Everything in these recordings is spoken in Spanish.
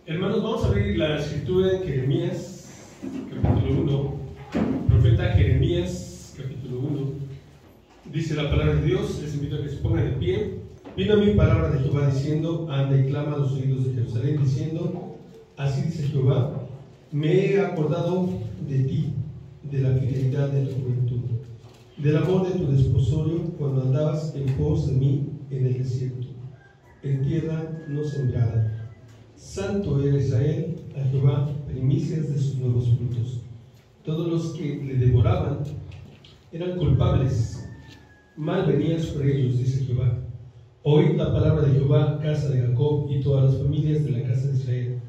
Hermanos, vamos a abrir la escritura en Jeremías, capítulo 1. Profeta Jeremías, capítulo 1. Dice la palabra de Dios, les invito a que se pongan de pie. Vino a mí palabra de Jehová diciendo: anda y clama a los oídos de Jerusalén, diciendo: así dice Jehová, me he acordado de ti, de la fidelidad de tu juventud, del amor de tu desposorio, cuando andabas en pos de mí en el desierto, en tierra no sembrada. Santo era Israel a Jehová, primicias de sus nuevos frutos. Todos los que le devoraban eran culpables, mal venía sobre ellos, dice Jehová. Oíd la palabra de Jehová, casa de Jacob, y todas las familias de la casa de Israel.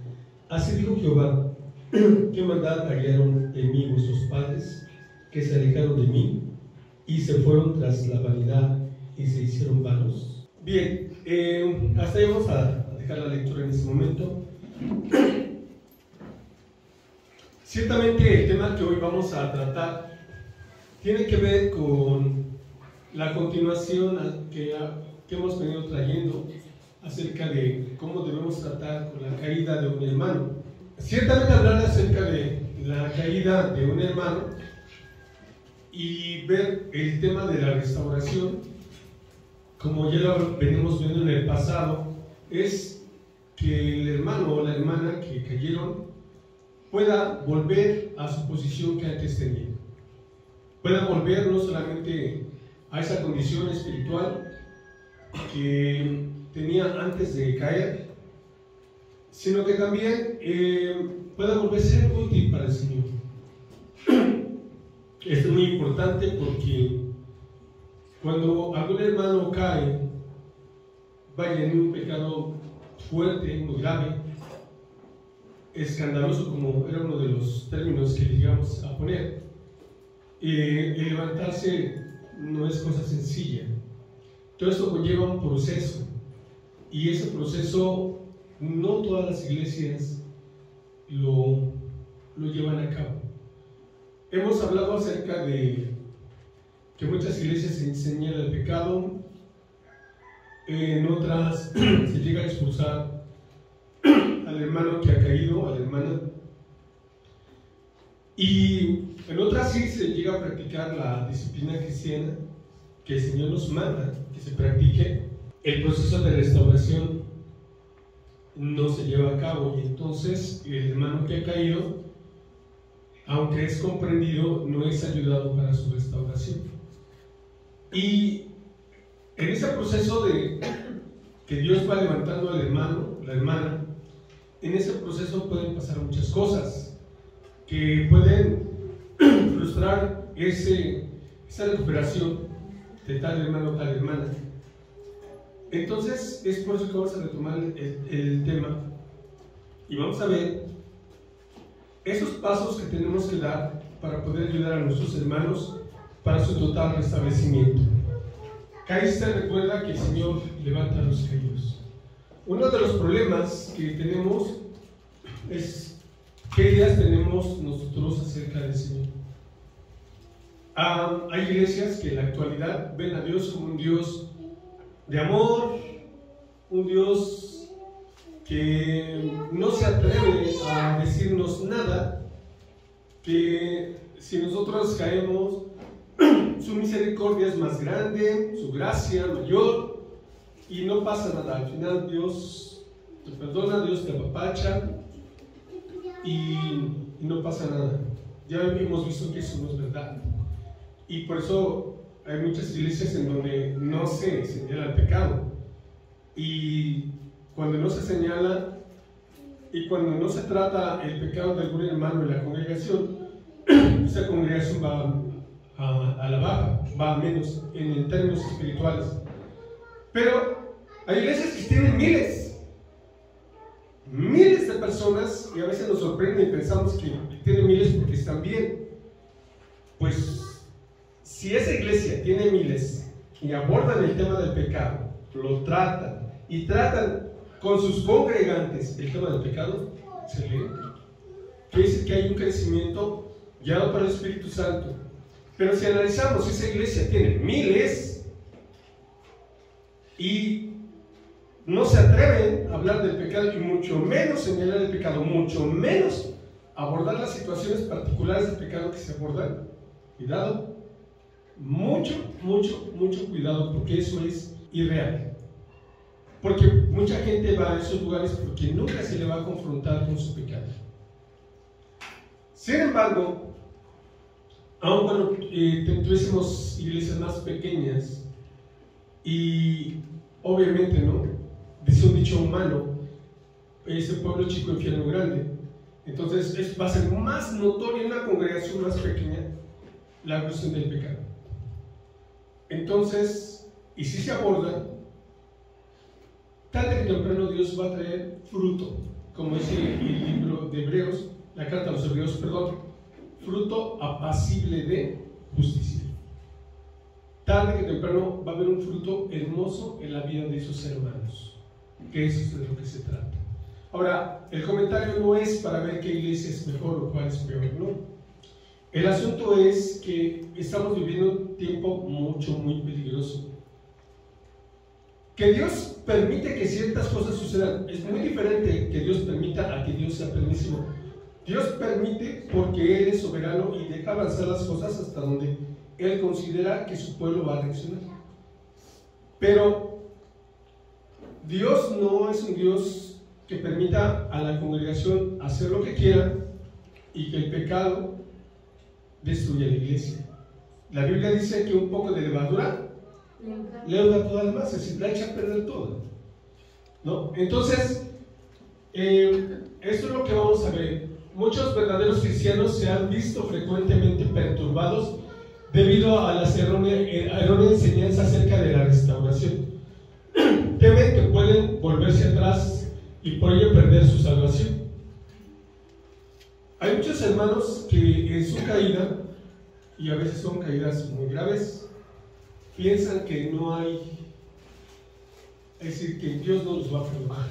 Así dijo Jehová: ¿qué maldad hallaron en mí vuestros padres, que se alejaron de mí y se fueron tras la vanidad y se hicieron vanos? Bien, hasta ahí vamos a dejar la lectura en este momento. Ciertamente el tema que hoy vamos a tratar tiene que ver con la continuación que hemos venido trayendo acerca de cómo debemos tratar con la caída de un hermano. Ciertamente hablar acerca de la caída de un hermano y ver el tema de la restauración, como ya lo venimos viendo en el pasado, es que el hermano o la hermana que cayeron pueda volver a su posición que antes tenía, pueda volver no solamente a esa condición espiritual que tenía antes de caer, sino que también pueda volver a ser útil para el Señor. Esto es muy importante porque cuando algún hermano cae, vaya en un pecado fuerte, muy grave, escandaloso, como era uno de los términos que llegamos a poner, el levantarse no es cosa sencilla. Todo esto conlleva un proceso, y ese proceso no todas las iglesias lo llevan a cabo. Hemos hablado acerca de que muchas iglesias se enseñan el pecado, en otras se llega a expulsar al hermano que ha caído, a la hermana, y en otras sí se llega a practicar la disciplina cristiana que el Señor nos manda que se practique. El proceso de restauración no se lleva a cabo, y entonces el hermano que ha caído, aunque es comprendido, no es ayudado para su restauración. Y en ese proceso de que Dios va levantando al hermano, la hermana, en ese proceso pueden pasar muchas cosas que pueden frustrar esa recuperación de tal hermano o tal hermana. Entonces es por eso que vamos a retomar el tema y vamos a ver esos pasos que tenemos que dar para poder ayudar a nuestros hermanos para su total restablecimiento. Caíste, recuerda que el Señor levanta a los caídos. Uno de los problemas que tenemos es qué ideas tenemos nosotros acerca del Señor. Hay iglesias que en la actualidad ven a Dios como un Dios de amor, un Dios que no se atreve a decirnos nada, que si nosotros caemos, su misericordia es más grande, su gracia mayor, y no pasa nada. Al final Dios te perdona, Dios te apapacha y no pasa nada. Ya hemos visto que eso no es verdad, y por eso hay muchas iglesias en donde no se señala el pecado, y cuando no se señala y cuando no se trata el pecado de algún hermano en la congregación, esa congregación va a la baja, va a menos en términos espirituales. Pero hay iglesias que tienen miles de personas, y a veces nos sorprende y pensamos que tienen miles porque están bien. Pues si esa iglesia tiene miles y abordan el tema del pecado, lo tratan y tratan con sus congregantes el tema del pecado, excelente. Quiere decir que hay un crecimiento guiado por el Espíritu Santo. Pero si analizamos, esa iglesia tiene miles y no se atreven a hablar del pecado y mucho menos señalar el pecado, mucho menos abordar las situaciones particulares del pecado que se abordan. Cuidado, mucho cuidado, porque eso es irreal. Porque mucha gente va a esos lugares porque nunca se le va a confrontar con su pecado. Sin embargo, aun cuando tuviésemos iglesias más pequeñas, y obviamente, ¿no? Dice un dicho humano, ese pueblo chico, infierno grande. Entonces va a ser más notoria en una congregación más pequeña la cuestión del pecado. Entonces, y si se aborda, tarde que temprano Dios va a traer fruto, como dice el libro de Hebreos, la carta a los Hebreos, perdón, fruto apacible de justicia. Tarde que temprano va a haber un fruto hermoso en la vida de esos hermanos, que eso es de lo que se trata. Ahora, el comentario no es para ver qué iglesia es mejor o cuál es peor, no. El asunto es que estamos viviendo un tiempo muy peligroso. Que Dios permite que ciertas cosas sucedan es muy diferente que Dios permita a que Dios sea permisivo. Dios permite porque Él es soberano y deja avanzar las cosas hasta donde Él considera que su pueblo va a reaccionar. Pero Dios no es un Dios que permita a la congregación hacer lo que quiera y que el pecado destruya la iglesia. La Biblia dice que un poco de levadura leuda toda la masa, es decir, la echa a perder todo, ¿no? Entonces, esto es lo que vamos a ver. Muchos verdaderos cristianos se han visto frecuentemente perturbados debido a las erróneas enseñanzas acerca de la restauración. Temen que pueden volverse atrás y por ello perder su salvación. Hay muchos hermanos que en su caída, y a veces son caídas muy graves, piensan que no hay, es decir, que Dios no los va a perdonar.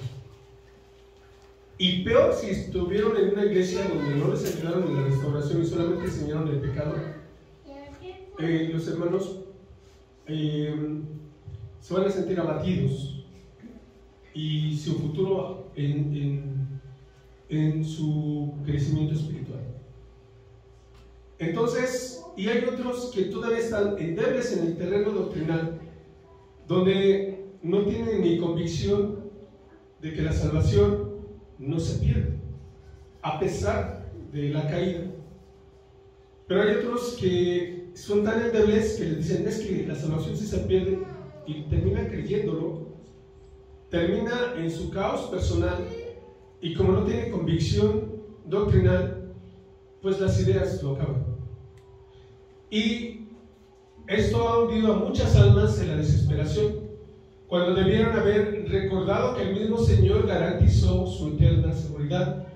Y peor si estuvieron en una iglesia donde no les ayudaron en la restauración y solamente enseñaron el pecado, los hermanos se van a sentir abatidos y su futuro en su crecimiento espiritual. Entonces, y hay otros que todavía están endebles en el terreno doctrinal, donde no tienen ni convicción de que la salvación no se pierde, a pesar de la caída. Pero hay otros que son tan endebles que les dicen, es que la salvación sí se pierde, y termina creyéndolo, termina en su caos personal, y como no tiene convicción doctrinal, pues las ideas lo acaban. Y esto ha hundido a muchas almas en la desesperación, cuando debieron haber recordado que el mismo Señor garantizó su eterna seguridad.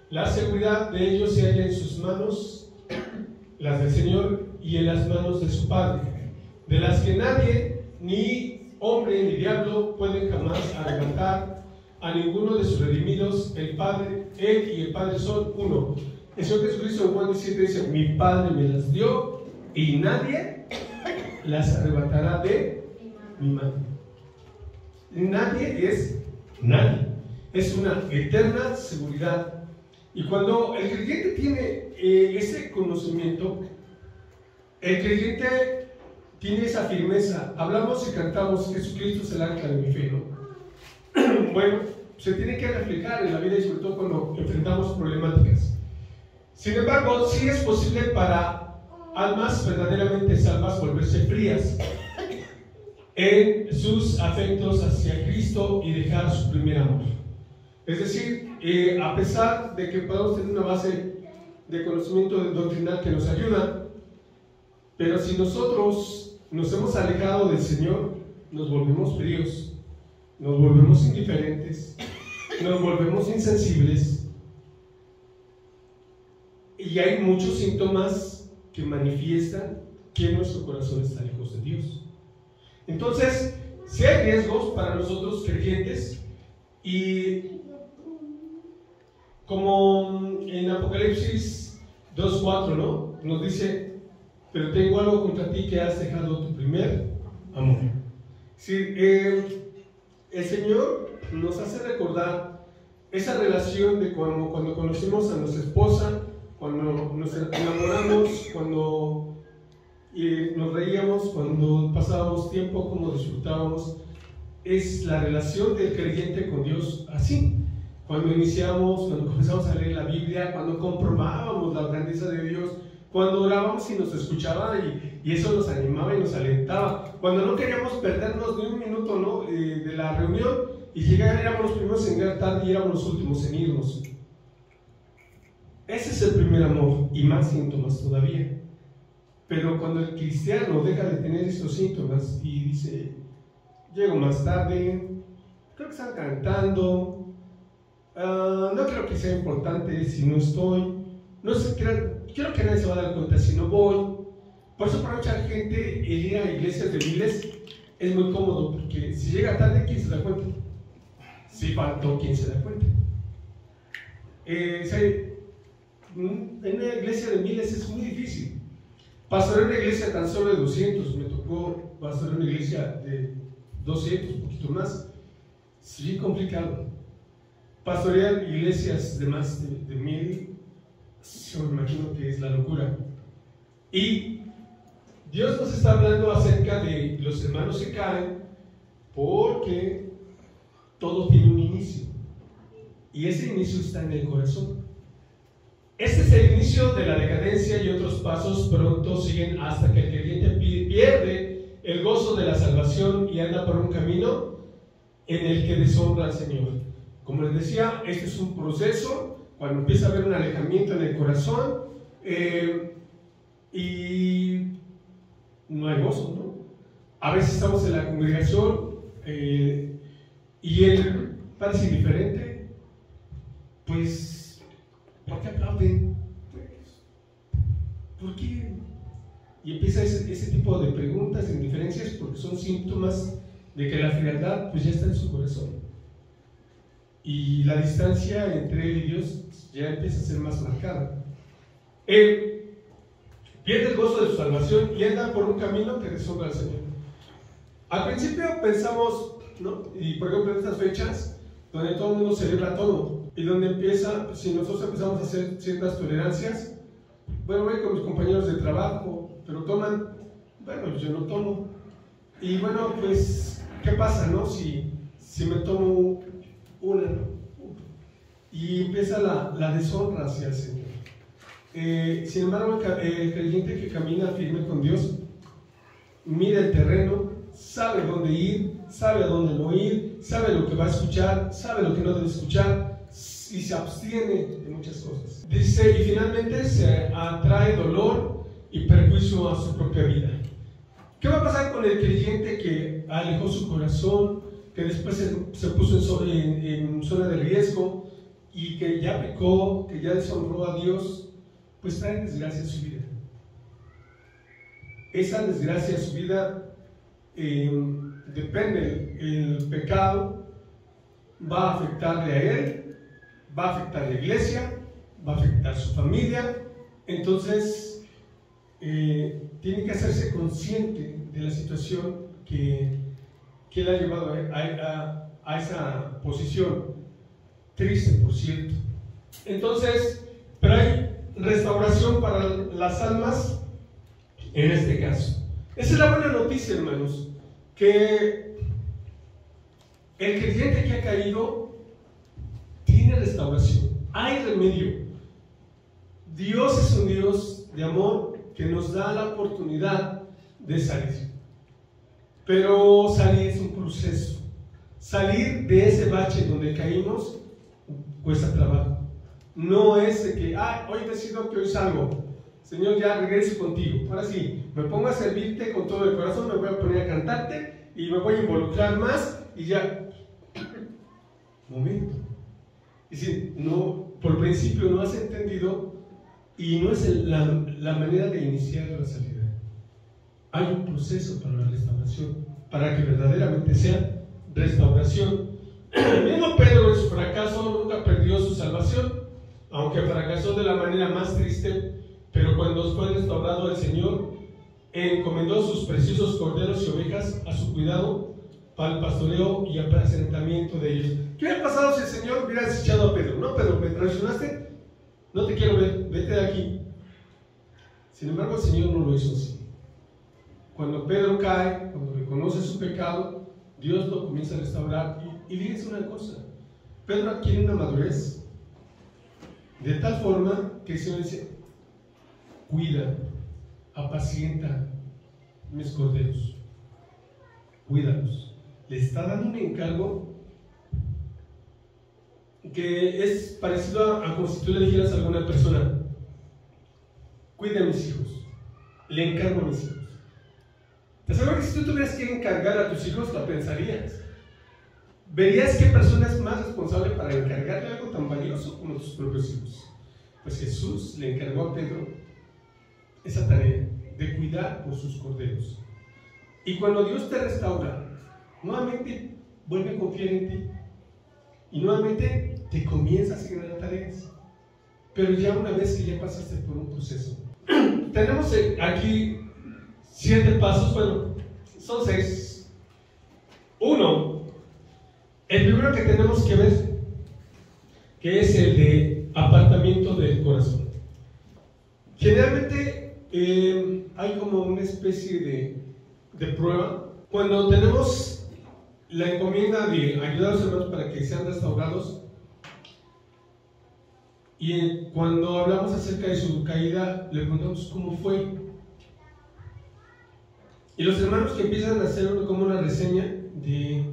La seguridad de ellos se halla en sus manos, las del Señor, y en las manos de su Padre, de las que nadie, ni hombre ni diablo, pueden jamás arrebatar a ninguno de sus redimidos. El Padre, Él y el Padre son uno. El Señor Jesucristo en Juan 17 dice, mi Padre me las dio y nadie las arrebatará de mi mano. Nadie es nadie, es una eterna seguridad. Y cuando el creyente tiene ese conocimiento, el creyente tiene esa firmeza. Hablamos y cantamos, Jesucristo es el ancla de mi fe, ¿no? Bueno, se tiene que reflejar en la vida y sobre todo cuando enfrentamos problemáticas. Sin embargo, sí es posible para almas verdaderamente salvas volverse frías en sus afectos hacia Cristo y dejar su primer amor. Es decir, a pesar de que podamos tener una base de conocimiento doctrinal que nos ayuda, pero si nosotros nos hemos alejado del Señor, nos volvemos fríos, nos volvemos indiferentes, nos volvemos insensibles, y hay muchos síntomas que manifiestan que nuestro corazón está lejos de Dios. Entonces, si hay riesgos para nosotros creyentes, y como en Apocalipsis 2:4, ¿no? Nos dice, pero tengo algo contra ti, que has dejado tu primer amor. Sí, el Señor nos hace recordar esa relación de cuando conocimos a nuestra esposa, cuando nos enamoramos, cuando nos reíamos, cuando pasábamos tiempo, como disfrutábamos. Es la relación del creyente con Dios así. Cuando iniciamos, cuando comenzamos a leer la Biblia, cuando comprobábamos la grandeza de Dios, cuando orábamos y nos escuchaba y eso nos animaba y nos alentaba, cuando no queríamos perdernos ni un minuto, ¿no?, de la reunión, y éramos los primeros en llegar tarde y éramos los últimos en irnos. Ese es el primer amor, y más síntomas todavía. Pero cuando el cristiano deja de tener estos síntomas y dice: llego más tarde, creo que están cantando, no creo que sea importante si no estoy, no sé, quiero que nadie se va a dar cuenta si no voy. Por eso para mucha gente el ir a iglesias de miles es muy cómodo, porque si llega tarde, ¿quién se da cuenta? Si faltó, ¿quién se da cuenta? En una iglesia de miles es muy difícil. Pastorear una iglesia tan solo de 200, me tocó pastorear una iglesia de 200, un poquito más, es bien complicado. Pastorear iglesias de más de 1000, yo me imagino que es la locura. Y Dios nos está hablando acerca de los hermanos que caen, porque todo tiene un inicio, y ese inicio está en el corazón. Este es el inicio de la decadencia, y otros pasos pronto siguen hasta que el creyente pierde el gozo de la salvación y anda por un camino en el que deshonra al Señor. Como les decía, este es un proceso cuando empieza a haber un alejamiento en el corazón, y no hay gozo, ¿no? A veces estamos en la congregación y él parece indiferente. Pues, ¿por qué aplauden? Pues, ¿por qué? Y empieza ese tipo de preguntas, de indiferencias, porque son síntomas de que la frialdad pues ya está en su corazón, y la distancia entre él y Dios ya empieza a ser más marcada. Él pierde el gozo de su salvación y anda por un camino que deshonra al Señor. Al principio pensamos, ¿no?, y por ejemplo en estas fechas donde todo el mundo celebra todo, y donde empieza, si nosotros empezamos a hacer ciertas tolerancias, bueno, voy con mis compañeros de trabajo, pero toman, bueno, yo no tomo, y bueno, pues, ¿qué pasa, no? Si me tomo una, ¿no? Y empieza la deshonra hacia el Señor. Sin embargo, el creyente que camina firme con Dios mira el terreno, sabe dónde ir, sabe a dónde no ir, sabe lo que va a escuchar, sabe lo que no debe escuchar, y se abstiene de muchas cosas. Dice, y finalmente se atrae dolor y perjuicio a su propia vida. ¿Qué va a pasar con el creyente que alejó su corazón, que después se puso en zona de riesgo, y que ya pecó, que ya deshonró a Dios? Pues trae desgracia a su vida. Esa desgracia a su vida depende, el pecado va a afectarle a él, va a afectar a la iglesia, va a afectar a su familia. Entonces tiene que hacerse consciente de la situación que él ha llevado a esa posición, triste por cierto. Entonces, pero hay restauración para las almas en este caso. Esa es la buena noticia, hermanos, que el creyente que ha caído tiene restauración, hay remedio. Dios es un Dios de amor que nos da la oportunidad de salir, pero salir es un proceso. Salir de ese bache donde caímos cuesta trabajo. No es de que, hoy decido que hoy salgo, Señor, ya regreso contigo, ahora sí, me pongo a servirte con todo el corazón, me voy a poner a cantarte y me voy a involucrar más y ya. Momento. Es decir, no, por principio no has entendido, y no es la manera de iniciar la salida. Hay un proceso para la restauración, para que verdaderamente sea restauración. El mismo Pedro en su fracaso nunca perdió su salvación, aunque fracasó de la manera más triste. Pero cuando fue restaurado el Señor, encomendó sus preciosos corderos y ovejas a su cuidado, para el pastoreo y apacentamiento de ellos. ¿Qué hubiera pasado si el Señor hubiera desechado a Pedro? No, Pedro, me traicionaste, no te quiero ver, vete de aquí. Sin embargo, el Señor no lo hizo así. Cuando Pedro cae, cuando reconoce su pecado, Dios lo comienza a restaurar. Y fíjense una cosa, Pedro adquiere una madurez de tal forma que el Señor dice: cuida, apacienta mis corderos, cuídalos. Le está dando un encargo que es parecido a como si tú le dijeras a alguna persona: cuida a mis hijos, le encargo a mis hijos. Te aseguro que si tú tuvieras que encargar a tus hijos, la pensarías. Verías qué persona es más responsable para encargarle algo tan valioso como tus propios hijos. Pues Jesús le encargó a Pedro esa tarea de cuidar por sus corderos. Y cuando Dios te restaura, nuevamente vuelve a confiar en ti y nuevamente te comienza a asignar tareas, pero ya una vez que ya pasaste por un proceso. Tenemos aquí 7 pasos, bueno, son 6. 1, el primero que tenemos que ver, que es el de apartamiento del corazón. Generalmente hay como una especie de prueba cuando tenemos la encomienda de ayudar a los hermanos para que sean restaurados, y cuando hablamos acerca de su caída le preguntamos cómo fue, y los hermanos que empiezan a hacer como una reseña de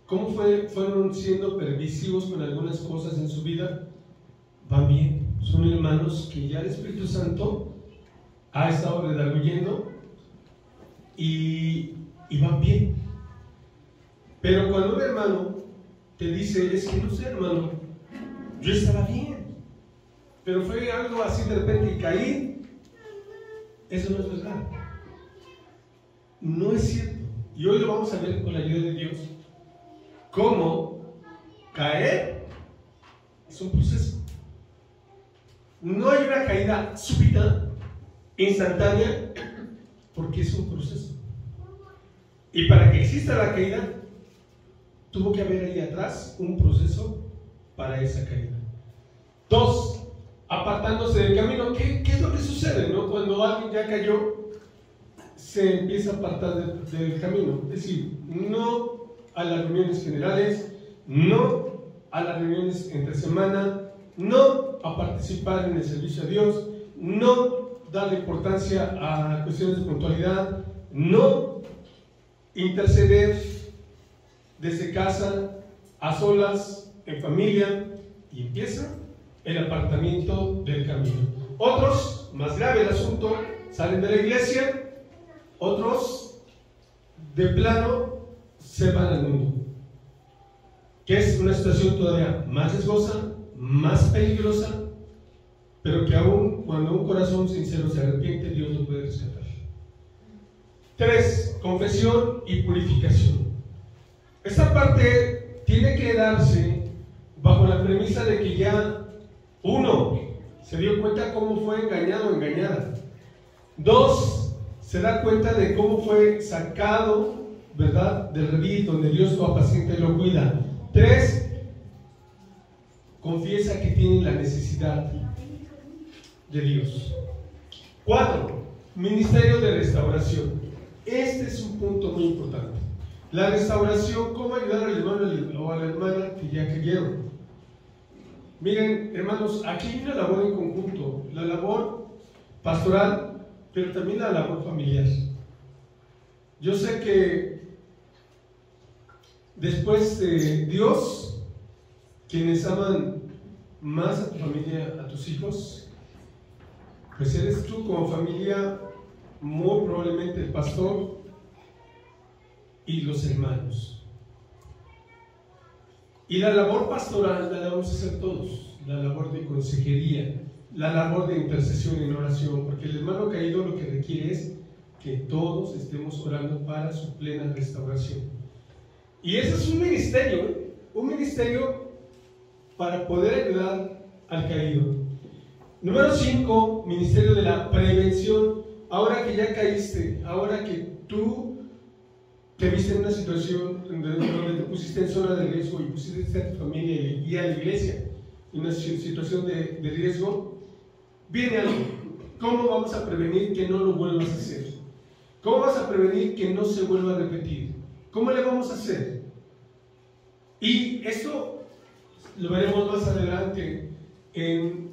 cómo fueron siendo permisivos con algunas cosas en su vida, van bien. Son hermanos que ya el Espíritu Santo ha estado redarguyendo y van bien. Pero cuando un hermano te dice: es que no sé, hermano, yo estaba bien, pero fue algo así de repente y caí, eso no es verdad. No es cierto. Y hoy lo vamos a ver con la ayuda de Dios, cómo caer es un proceso. No hay una caída súbita, instantánea, porque es un proceso. Y para que exista la caída, tuvo que haber ahí atrás un proceso para esa caída. 2, apartándose del camino. ¿Qué es lo que sucede, no? Cuando alguien ya cayó, se empieza a apartar del camino. Es decir, no a las reuniones generales, no a las reuniones entre semana, no a participar en el servicio a Dios, no darle importancia a cuestiones de puntualidad, no interceder desde casa, a solas, en familia, y empieza el apartamiento del camino. Otros, más grave el asunto, salen de la iglesia, otros de plano se van al mundo, que es una situación todavía más riesgosa, más peligrosa, pero que aún cuando un corazón sincero se arrepiente, Dios lo puede rescatar. 3, confesión y purificación. Esta parte tiene que darse bajo la premisa de que ya uno se dio cuenta cómo fue engañado o engañada. 2, se da cuenta de cómo fue sacado, ¿verdad?, del redil donde Dios lo apacienta y lo cuida. 3, confiesa que tiene la necesidad de Dios. 4, ministerio de restauración. Este es un punto muy importante. La restauración, cómo ayudar al hermano o a la hermana que ya cayeron. Miren, hermanos, aquí hay una labor en conjunto, la labor pastoral, pero también la labor familiar. Yo sé que después de Dios, quienes aman más a tu familia, a tus hijos, pues eres tú como familia, muy probablemente el pastor y los hermanos. Y la labor pastoral la vamos a hacer todos, la labor de consejería, la labor de intercesión en oración, porque el hermano caído lo que requiere es que todos estemos orando para su plena restauración. Y ese es un ministerio para poder ayudar al caído. Número 5, ministerio de la prevención. Ahora que ya caíste, ahora que tú te viste en una situación donde te pusiste en zona de riesgo y pusiste a tu familia y a la iglesia en una situación de riesgo, viene algo. ¿Cómo vamos a prevenir que no lo vuelvas a hacer? ¿Cómo vas a prevenir que no se vuelva a repetir? ¿Cómo le vamos a hacer? Y esto lo veremos más adelante en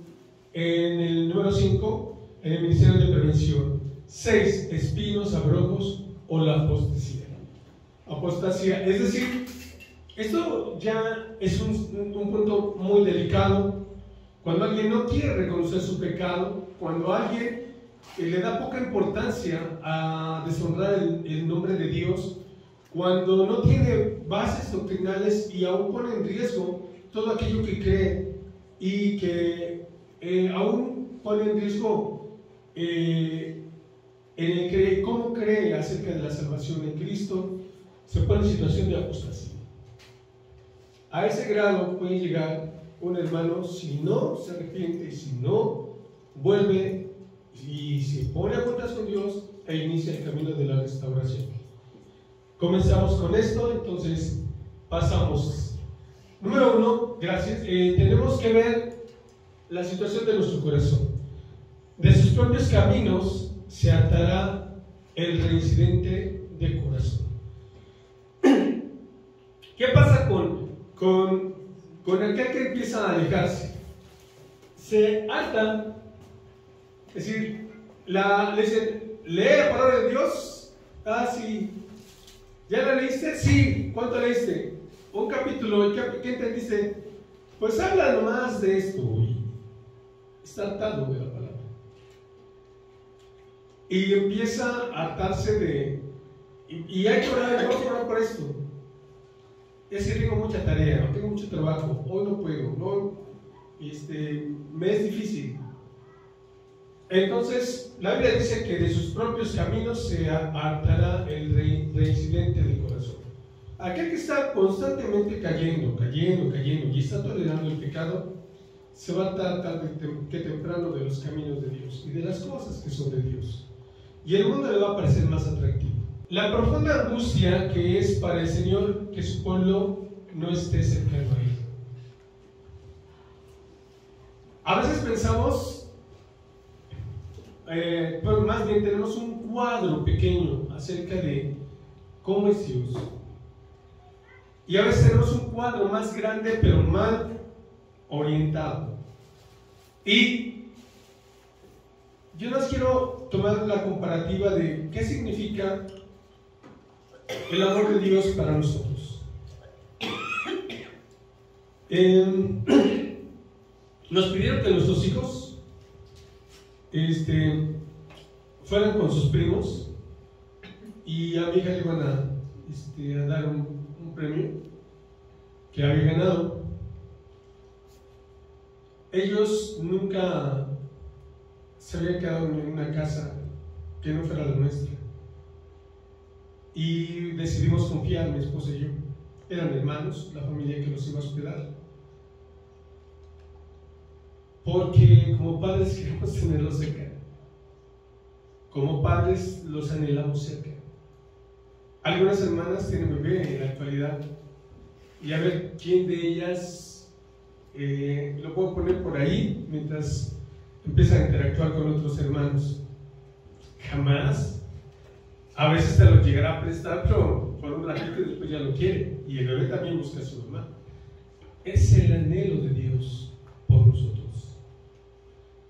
el número 5, en el Ministerio de Prevención. 6, espinos, abrojos o la apostasía. Apostasía, es decir, esto ya es un punto muy delicado. Cuando alguien no quiere reconocer su pecado, cuando alguien le da poca importancia a deshonrar el nombre de Dios, cuando no tiene bases doctrinales y aún pone en riesgo todo aquello que cree y que aún pone en riesgo cómo cree acerca de la salvación en Cristo, se pone en situación de apostasía. A ese grado puede llegar un hermano si no se arrepiente, si no vuelve y se pone a cuentas con Dios e inicia el camino de la restauración. Comenzamos con esto, entonces pasamos. Número 1, gracias. Tenemos que ver la situación de nuestro corazón. De sus propios caminos se atará el reincidente del corazón. ¿Qué pasa con aquel que empieza a alejarse? Se ata, es decir, le dicen, lee la palabra de Dios. Ah, sí. ¿Ya la leíste? Sí. ¿Cuánto leíste? Un capítulo. ¿Qué entendiste? Pues habla nomás de esto. Está atado de la palabra. Y empieza a atarse de... Y hay que orar, vamos a orar por esto. Es que tengo mucha tarea, tengo mucho trabajo, hoy no puedo, me es difícil. Entonces, la Biblia dice que de sus propios caminos se hartará el reincidente del corazón. Aquel que está constantemente cayendo y está tolerando el pecado, se va a hartar tarde que temprano de los caminos de Dios y de las cosas que son de Dios. Y el mundo le va a parecer más atractivo. La profunda angustia que es para el Señor que su pueblo no esté cercano a Él. A veces pensamos, pero más bien tenemos un cuadro pequeño acerca de cómo es Dios. Y a veces tenemos un cuadro más grande pero mal orientado. Y yo les quiero tomar la comparativa de qué significa el amor de Dios para nosotros. Nos pidieron que nuestros hijos fueran con sus primos y a mi hija le iban a dar un premio que había ganado. Ellos nunca se habían quedado en una casa que no fuera la nuestra. Y decidimos confiar, mi esposa y yo. Eran hermanos, la familia que los iba a hospedar. Porque como padres queremos tenerlos cerca. Como padres los anhelamos cerca. Algunas hermanas tienen bebé en la actualidad. Y a ver quién de ellas lo puedo poner por ahí mientras empiezan a interactuar con otros hermanos. Jamás. A veces te lo llegará a prestar, pero por un ratito después ya lo quiere. Y el bebé también busca a su mamá. Es el anhelo de Dios por nosotros.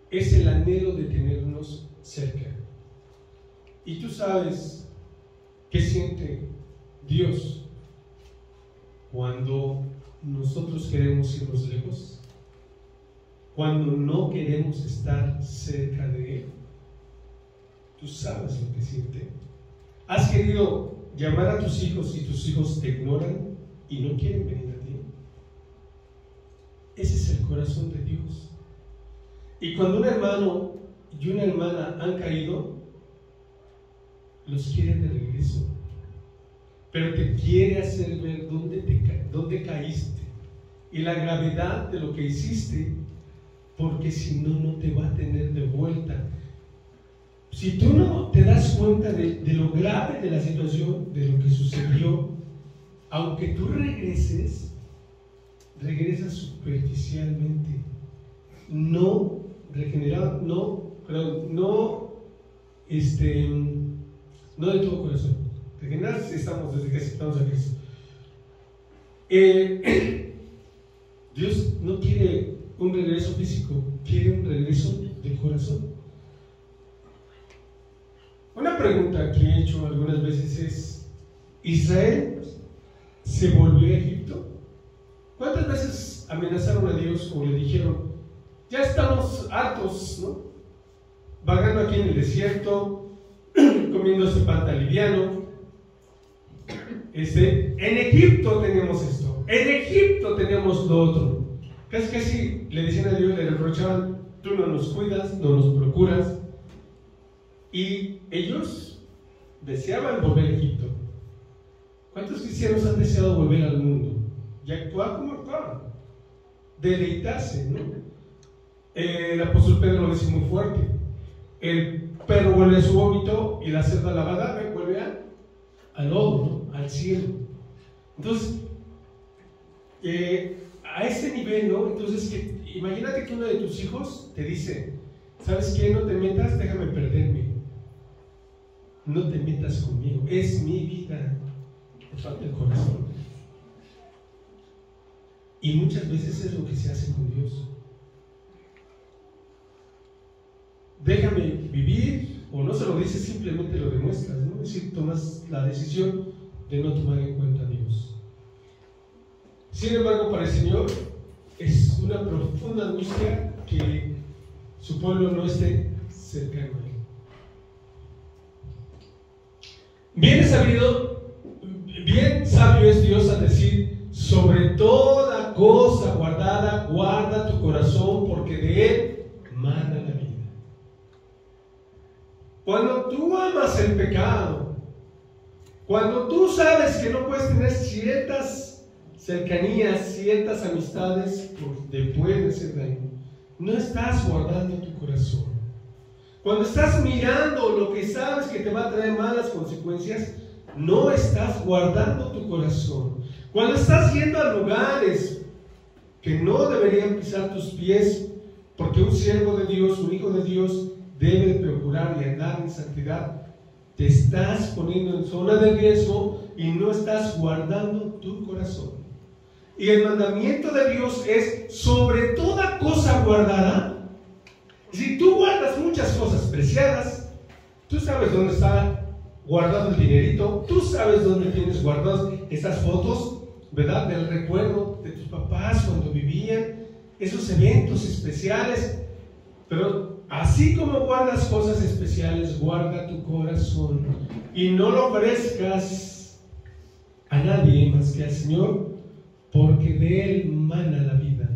Es el anhelo de tenernos cerca. Y tú sabes qué siente Dios cuando nosotros queremos irnos lejos, cuando no queremos estar cerca de Él. Tú sabes lo que siente. ¿Has querido llamar a tus hijos y tus hijos te ignoran y no quieren venir a ti? Ese es el corazón de Dios. Y cuando un hermano y una hermana han caído, los quiere de regreso, pero te quiere hacer ver dónde caíste y la gravedad de lo que hiciste, porque si no, no te va a tener de vuelta. Si tú no te das cuenta de lo grave de la situación, de lo que sucedió, aunque tú regresas superficialmente, no regenerado, no de todo corazón. Regenerar estamos desde que aceptamos a Cristo. Dios no quiere un regreso físico, quiere un regreso de corazón. Una pregunta que he hecho algunas veces es: ¿Israel se volvió a Egipto? ¿Cuántas veces amenazaron a Dios o le dijeron: ya estamos hartos, ¿no? Vagando aquí en el desierto, comiendo este pan tan liviano? En Egipto teníamos esto, en Egipto teníamos lo otro. Casi le decían a Dios, le reprochaban: tú no nos cuidas, no nos procuras. Y ellos deseaban volver a Egipto. ¿Cuántos cristianos han deseado volver al mundo y actuar como actuaban? Deleitarse, ¿no? El apóstol Pedro lo dice muy fuerte: el perro vuelve a su vómito y la cerda lavada vuelve al lodo, ¿no? Al cielo. Entonces, a ese nivel, ¿no? Entonces, imagínate que uno de tus hijos te dice: ¿sabes qué? No te metas, déjame perderme. No te metas conmigo, es mi vida. Te falta el corazón. Y muchas veces es lo que se hace con Dios. Déjame vivir, o no se lo dices, simplemente lo demuestras, ¿no? Es decir, tomas la decisión de no tomar en cuenta a Dios. Sin embargo, para el Señor es una profunda angustia que su pueblo no esté cercano a Él. Bien sabio es Dios al decir: sobre toda cosa guardada, guarda tu corazón, porque de él mana la vida. Cuando tú amas el pecado, cuando tú sabes que no puedes tener ciertas cercanías, ciertas amistades, porque te pueden hacer daño, no estás guardando tu corazón. Cuando estás mirando lo que sabes que te va a traer malas consecuencias, no estás guardando tu corazón. Cuando estás yendo a lugares que no deberían pisar tus pies, porque un siervo de Dios, un hijo de Dios, debe procurar y andar en santidad, te estás poniendo en zona de riesgo y no estás guardando tu corazón. Y el mandamiento de Dios es: sobre toda cosa guardada. Si tú guardas muchas cosas preciadas, tú sabes dónde está guardado el dinerito, tú sabes dónde tienes guardadas esas fotos, ¿verdad? Del recuerdo de tus papás cuando vivían, esos eventos especiales. Pero así como guardas cosas especiales, guarda tu corazón y no lo ofrezcas a nadie más que al Señor, porque de Él mana la vida.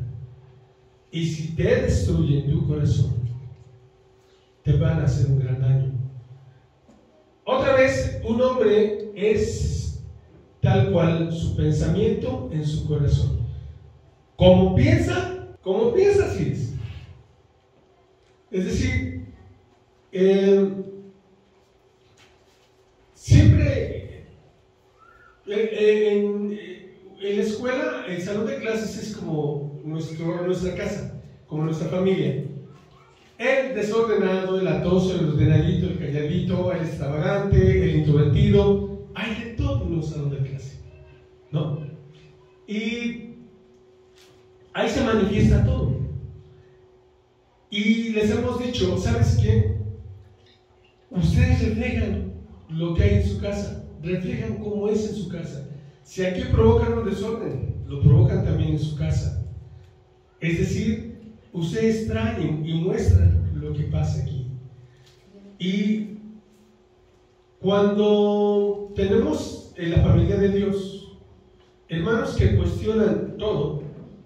Y si te destruyen tu corazón, te van a hacer un gran daño. Otra vez, un hombre es tal cual su pensamiento en su corazón. Como piensa, así es. Es decir, siempre en la escuela, el salón de clases es como nuestra casa, como nuestra familia. El desordenado, el latoso, el ordenadito, el calladito, el extravagante, el introvertido, hay de todo en un salón de clase, ¿no? Y ahí se manifiesta todo. Y les hemos dicho: ¿sabes qué? Ustedes reflejan lo que hay en su casa, reflejan cómo es en su casa. Si aquí provocan un desorden, lo provocan también en su casa. Es decir, ustedes traen y muestran lo que pasa aquí. Y cuando tenemos en la familia de Dios hermanos que cuestionan todo: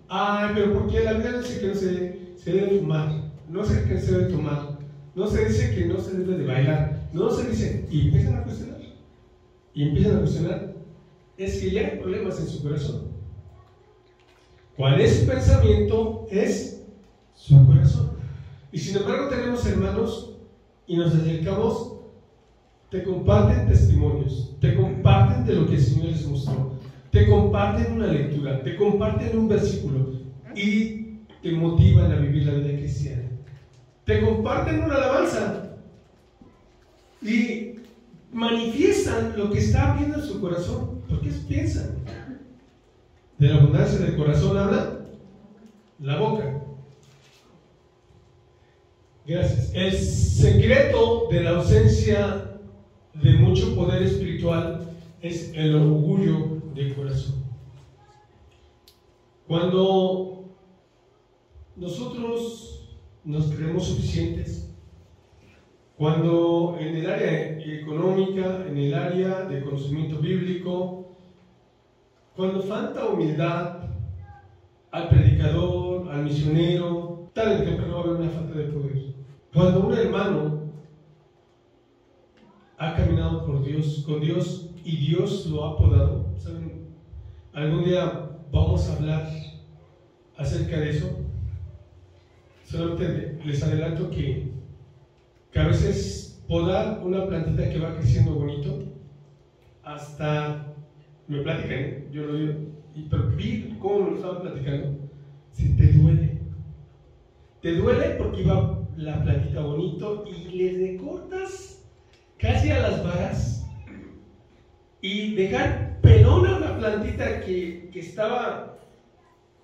ay, pero ¿por qué la Biblia dice que no se debe fumar? No se dice que se debe tomar, no se dice que no se debe de bailar, no se dice, y empiezan a cuestionar, es que ya hay problemas en su corazón. ¿Cuál es su pensamiento? Es su corazón. Y sin embargo tenemos hermanos y nos acercamos, te comparten testimonios, te comparten de lo que el Señor les mostró, te comparten una lectura, te comparten un versículo y te motivan a vivir la vida cristiana. Te comparten una alabanza y manifiestan lo que está viendo en su corazón. ¿Por qué piensan? De la abundancia del corazón habla la boca. Gracias. El secreto de la ausencia de mucho poder espiritual es el orgullo del corazón. Cuando nosotros nos creemos suficientes, cuando en el área económica, en el área de conocimiento bíblico, cuando falta humildad al predicador, al misionero, tal vez que no va a haber una falta de poder. Cuando un hermano ha caminado por Dios, con Dios, y Dios lo ha podado, ¿saben? Algún día vamos a hablar acerca de eso. Solamente les adelanto que a veces podar una plantita que va creciendo bonito, hasta me platican, yo lo digo, pero vi cómo me lo estaban platicando, si te duele porque iba la plantita bonito y le cortas casi a las varas y dejar pelona una plantita que estaba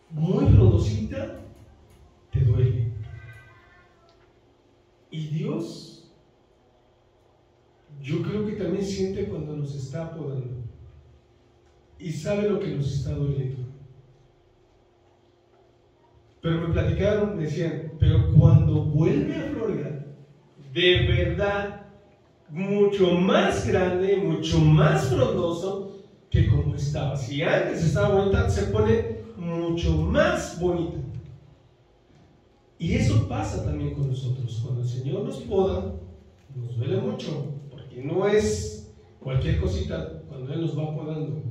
muy frondosita, te duele. Y Dios, yo creo que también siente cuando nos está podando y sabe lo que nos está doliendo. Pero me platicaron, me decían, pero cuando vuelve a florear, de verdad, mucho más grande, mucho más frondoso que como estaba. Si antes estaba bonita, se pone mucho más bonita. Y eso pasa también con nosotros. Cuando el Señor nos poda, nos duele mucho, porque no es cualquier cosita cuando Él nos va podando.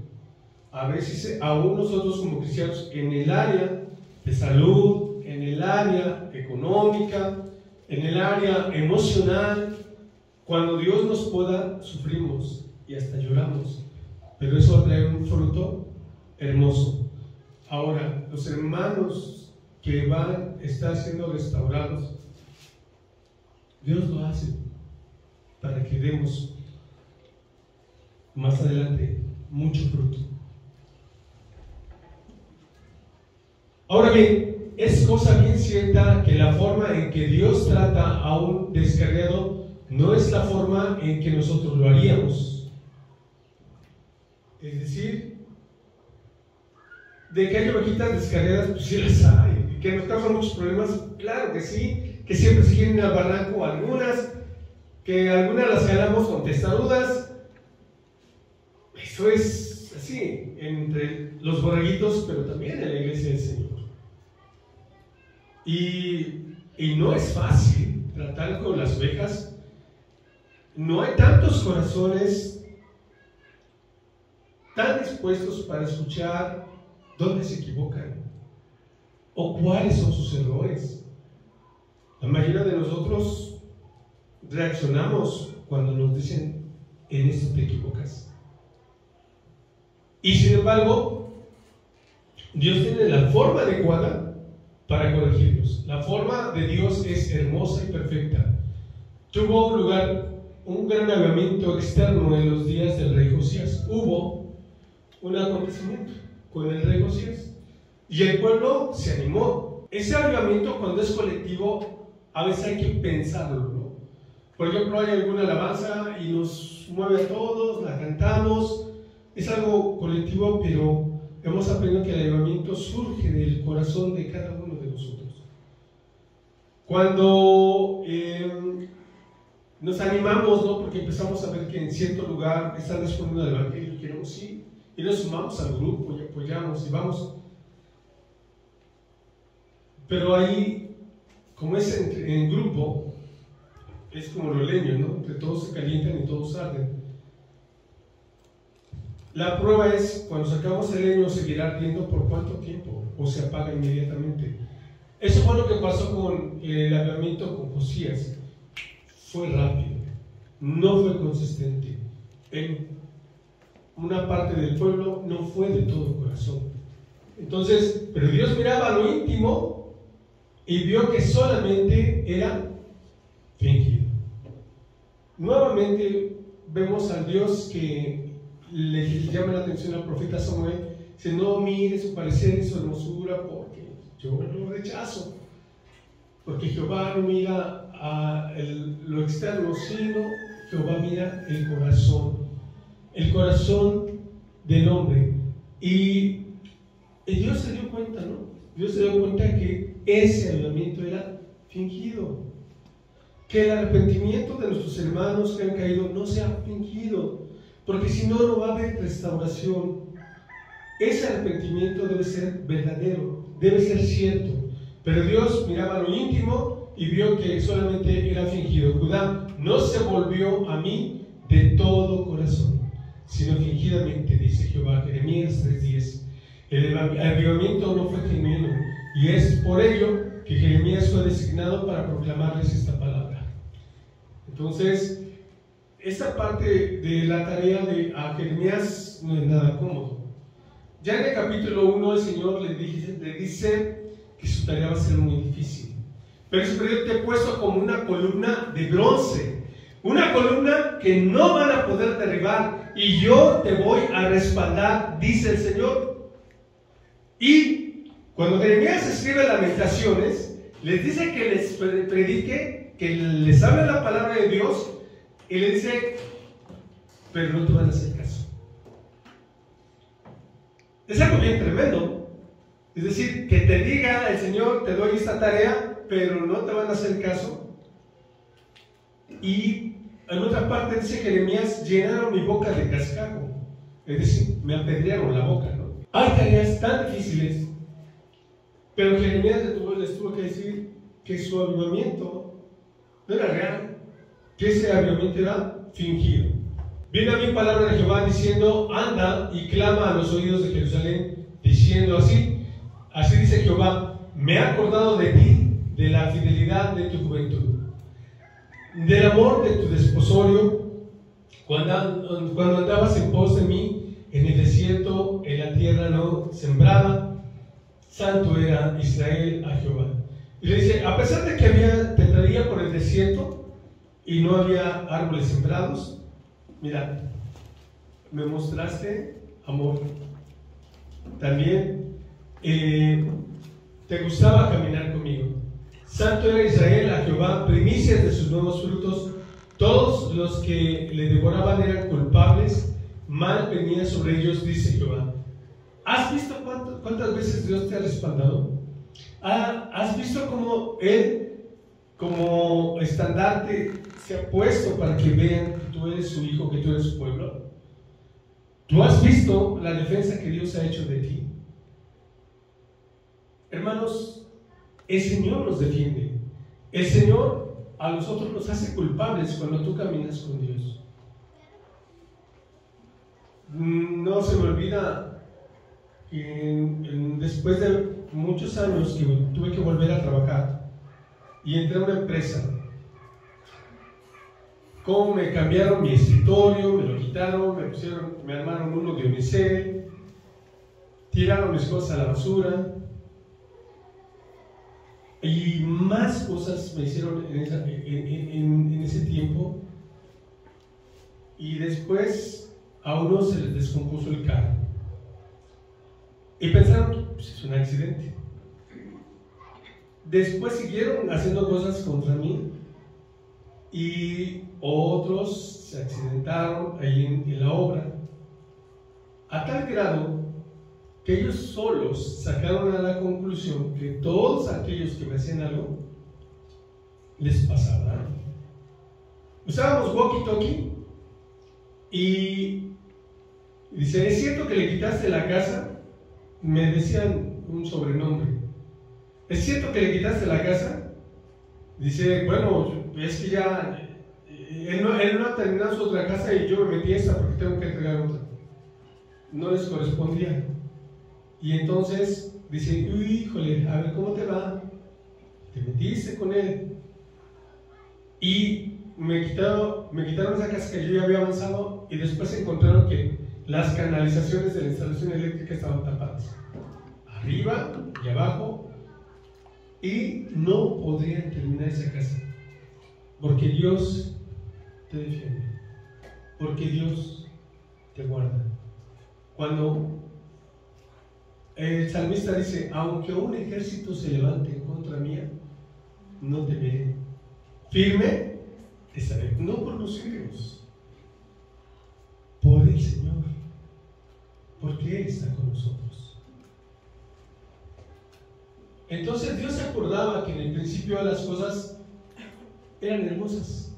A veces, aún nosotros como cristianos, en el área de salud, en el área económica, en el área emocional, cuando Dios nos poda, sufrimos y hasta lloramos, pero eso trae un fruto hermoso. Ahora, los hermanos que van a estar siendo restaurados, Dios lo hace para que demos más adelante mucho fruto. Ahora bien, es cosa bien cierta que la forma en que Dios trata a un descarriado no es la forma en que nosotros lo haríamos. Es decir, de que hay ovejitas descarriadas, pues sí las hay, y que nos causan muchos problemas, claro que sí, que siempre se quieren al barranco algunas, que algunas las jalamos con testarudas. Eso es así, entre los borreguitos, pero también en la iglesia del Señor. Y no es fácil tratar con las ovejas. No hay tantos corazones tan dispuestos para escuchar dónde se equivocan o cuáles son sus errores. La mayoría de nosotros reaccionamos cuando nos dicen, en esto te equivocas. Y sin embargo, Dios tiene la forma adecuada para corregirnos. La forma de Dios es hermosa y perfecta. Tuvo lugar un gran avivamiento externo en los días del rey Josías. Hubo un acontecimiento con el rey Josías y el pueblo se animó. Ese avivamiento, cuando es colectivo, a veces hay que pensarlo, ¿no? Por ejemplo, hay alguna alabanza y nos mueve a todos, la cantamos, es algo colectivo, pero hemos aprendido que el avivamiento surge del corazón de cada uno de nosotros. Cuando nos animamos, ¿no? Porque empezamos a ver que en cierto lugar están respondiendo al evangelio y queremos sí, y nos sumamos al grupo y apoyamos y vamos. Pero ahí, como es en grupo, es como los leños, ¿no? Entre todos se calientan y todos arden. La prueba es, cuando sacamos el leño, ¿seguirá ardiendo por cuánto tiempo? ¿O se apaga inmediatamente? Eso fue lo que pasó con el avivamiento con Josías. fue rápido, no fue consistente. En una parte del pueblo no fue de todo corazón. Entonces, pero Dios miraba lo íntimo y vio que solamente era fingido. Nuevamente vemos al Dios que le llama la atención al profeta Samuel. Dice: no mire su parecer y su hermosura, porque yo lo rechazo. Porque Jehová no mira lo externo, sino Jehová mira el corazón del hombre. Y Dios se dio cuenta, ¿no? Dios se dio cuenta que ese avivamiento era fingido. Que el arrepentimiento de nuestros hermanos que han caído no sea fingido, porque si no, no va a haber restauración. Ese arrepentimiento debe ser verdadero, debe ser cierto. Pero Dios miraba lo íntimo y vio que solamente era fingido. Judá no se volvió a mí de todo corazón, sino fingidamente, dice Jehová. Jeremías 3:10. El avivamiento no fue genuino, y es por ello que Jeremías fue designado para proclamarles esta palabra. Entonces, esta parte de la tarea a Jeremías no es nada cómodo. Ya en el capítulo 1 el Señor le dice que su tarea va a ser muy difícil. Pero yo te he puesto como una columna de bronce, una columna que no van a poder derribar, y yo te voy a respaldar, dice el Señor. Y cuando Jeremías escribe Lamentaciones, les dice que les predique, que les hable la palabra de Dios, y le dice: pero no te van a hacer caso. Es algo bien tremendo. Es decir, que te diga el Señor: te doy esta tarea, pero no te van a hacer caso. Y en otra parte dice Jeremías: llenaron mi boca de cascajo. Es decir, me apedrearon la boca, ¿no? Hay tareas tan difíciles, pero Jeremías les tuvo que decir que su avivamiento no era real, que ese avivamiento era fingido. Viene a mí palabra de Jehová diciendo: anda y clama a los oídos de Jerusalén, diciendo así dice Jehová: me he acordado de ti, de la fidelidad de tu juventud, del amor de tu desposorio, cuando andabas en pos de mí en el desierto, en la tierra no sembrada. Santo era Israel a Jehová. Y le dice: a pesar de que te traía por el desierto y no había árboles sembrados, mira, me mostraste amor. También te gustaba caminar conmigo. Santo era Israel a Jehová, primicias de sus nuevos frutos. Todos los que le devoraban eran culpables, mal venía sobre ellos, dice Jehová. ¿Has visto cuántas veces Dios te ha respaldado? ¿Has visto cómo Él, como estandarte, se ha puesto para que vean que tú eres su hijo, que tú eres su pueblo? ¿Tú has visto la defensa que Dios ha hecho de ti? Hermanos, el Señor nos defiende. El Señor a nosotros nos hace culpables cuando tú caminas con Dios. No se me olvida que después de muchos años que tuve que volver a trabajar y entré a una empresa, cómo me cambiaron mi escritorio, me lo quitaron, me armaron uno de unicel, tiraron mis cosas a la basura y más cosas me hicieron en ese tiempo. Y después a uno se les descompuso el carro y pensaron: pues es un accidente. Después siguieron haciendo cosas contra mí y otros se accidentaron ahí en la obra, a tal grado que ellos solos sacaron a la conclusión que todos aquellos que me hacían algo les pasaba algo. Usábamos walkie-talkie y dice: ¿es cierto que le quitaste la casa? Me decían un sobrenombre. ¿Es cierto que le quitaste la casa? Dice: bueno, es que ya él no ha terminado su otra casa y yo me metí a esta porque tengo que entregar otra. No les correspondía. Y entonces dice: híjole, a ver cómo te va. Te metiste con él. Y me quitaron esa casa que yo ya había avanzado y después encontraron que las canalizaciones de la instalación eléctrica estaban tapadas, arriba y abajo, y no podrían terminar esa casa, porque Dios te defiende, porque Dios te guarda. Cuando el salmista dice, aunque un ejército se levante en contra mía, no temeré. Firme estaré, no por los suyos, por el Señor, porque Él está con nosotros. Entonces Dios se acordaba que en el principio las cosas eran hermosas.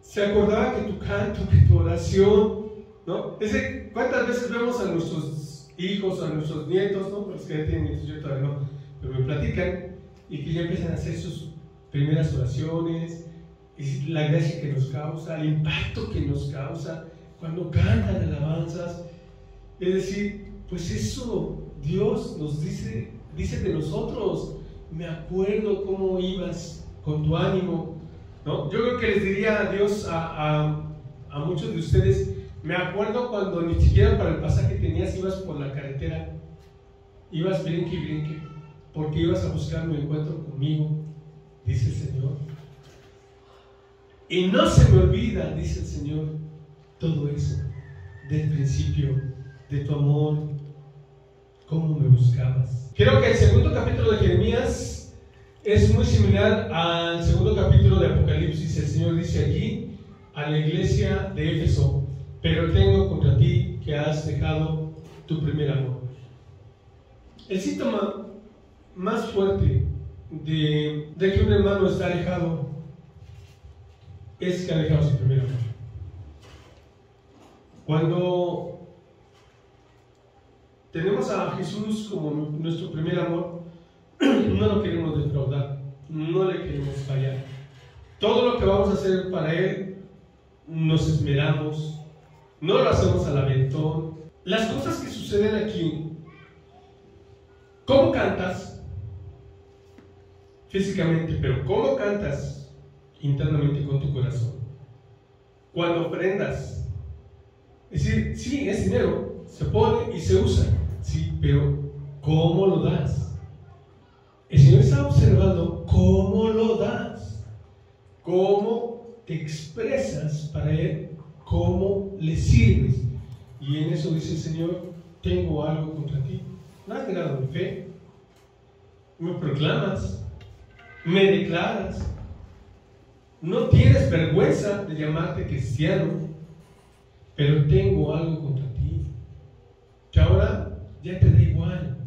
Se acordaba que tu canto, que tu oración, ¿no? ¿Cuántas veces vemos a nuestros hijos, a nuestros nietos, ¿no? Los que ya tienen nietos, yo todavía no, pero me platican y que ya empiezan a hacer sus primeras oraciones, y la gracia que nos causa, el impacto que nos causa cuando cantan alabanzas. Es decir, pues eso Dios nos dice de nosotros. Me acuerdo cómo ibas con tu ánimo, ¿no? Yo creo que les diría a Dios a muchos de ustedes, me acuerdo cuando ni siquiera para el pasaje tenías, ibas por la carretera, ibas brinque y brinque, porque ibas a buscar un encuentro conmigo, dice el Señor. Y no se me olvida, dice el Señor, todo eso del principio, de tu amor, cómo me buscabas. Creo que el segundo capítulo de Jeremías es muy similar al segundo capítulo de Apocalipsis. El Señor dice allí a la iglesia de Éfeso, pero tengo contra ti que has dejado tu primer amor. El síntoma más fuerte de que un hermano está alejado es que ha dejado su primer amor. Cuando tenemos a Jesús como nuestro primer amor, no lo queremos defraudar, no le queremos fallar. Todo lo que vamos a hacer para Él, nos esmeramos, no lo hacemos al aventón. Las cosas que suceden aquí, ¿cómo cantas? Físicamente, pero ¿cómo cantas internamente con tu corazón? Cuando ofrendas, es decir, sí, es dinero, se pone y se usa, sí, pero ¿cómo lo das? El Señor está observando cómo lo das, cómo te expresas para Él, cómo le sirves. Y en eso dice el Señor, tengo algo contra ti. No has negado mi fe, me proclamas, me declaras, no tienes vergüenza de llamarte cristiano, pero tengo algo contra ti, que ahora ya te da igual,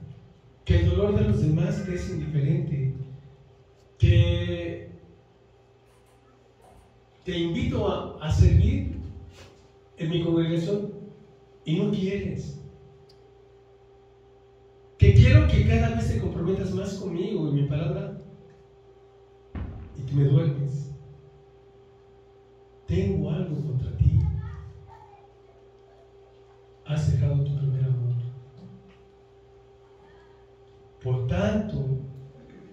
que el dolor de los demás te es indiferente, que te invito a servir en mi congregación y no quieres, que quiero que cada vez te comprometas más conmigo en mi palabra y te me duermes. Tengo algo contra ti. Has dejado tu primer amor. Por tanto,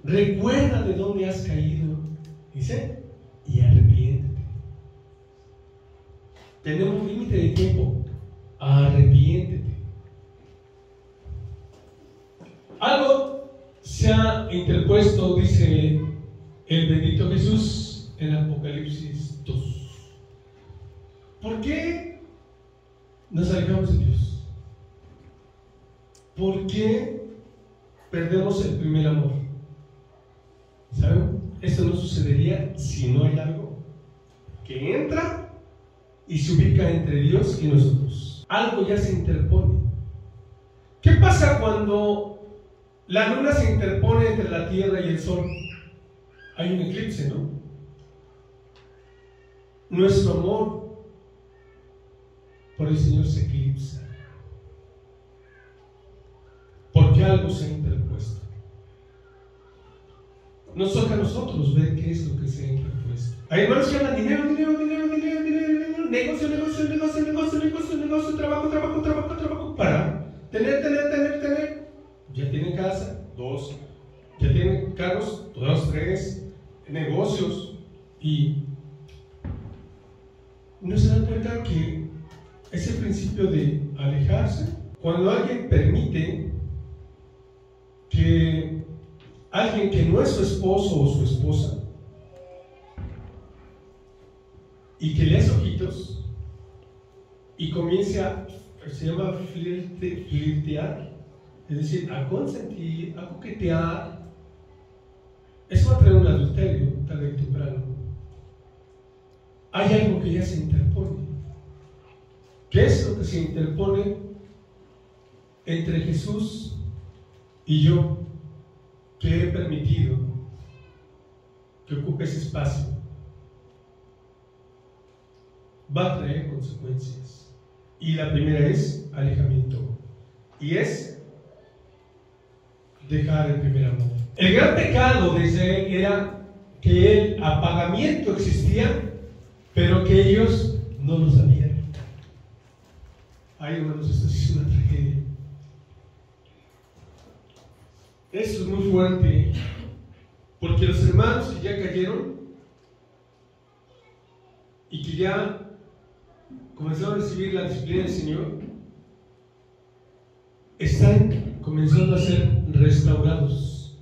recuerda de dónde has caído, dice, y arrepiéntete. Tenemos un límite de tiempo. Arrepiéntete. Algo se ha interpuesto, dice el bendito Jesús en Apocalipsis 2. ¿Por qué nos alejamos de Dios? ¿Por qué perdemos el primer amor? ¿Saben? Esto no sucedería si no hay algo que entra y se ubica entre Dios y nosotros. Algo ya se interpone. ¿Qué pasa cuando la luna se interpone entre la tierra y el sol? Hay un eclipse, ¿no? Nuestro amor por el Señor se eclipsa, porque algo se ha interpuesto. Nos toca a nosotros ver qué es lo que se ha interpuesto. Hay hermanos que hablan dinero, negocio, trabajo, para tener. Ya tienen casa, 2. Ya tienen carros, 2, 3, negocios, y no se dan cuenta que ese principio de alejarse, cuando alguien permite que alguien que no es su esposo o su esposa y que le hace ojitos y comience se llama flirtear, es decir, a consentir, a coquetear, eso va a traer un adulterio tarde o temprano. Hay algo que ya se interpone. ¿Qué es lo que se interpone entre Jesús y yo, que he permitido que ocupe ese espacio? Va a traer consecuencias. Y la primera es alejamiento. Y es dejar el primer amor. El gran pecado de Israel era que el apagamiento existía, pero que ellos no lo sabían. Ay, hermanos, esto sí es una tragedia. Eso es muy fuerte, porque los hermanos que ya cayeron y que ya comenzaron a recibir la disciplina del Señor, están comenzando a ser restaurados.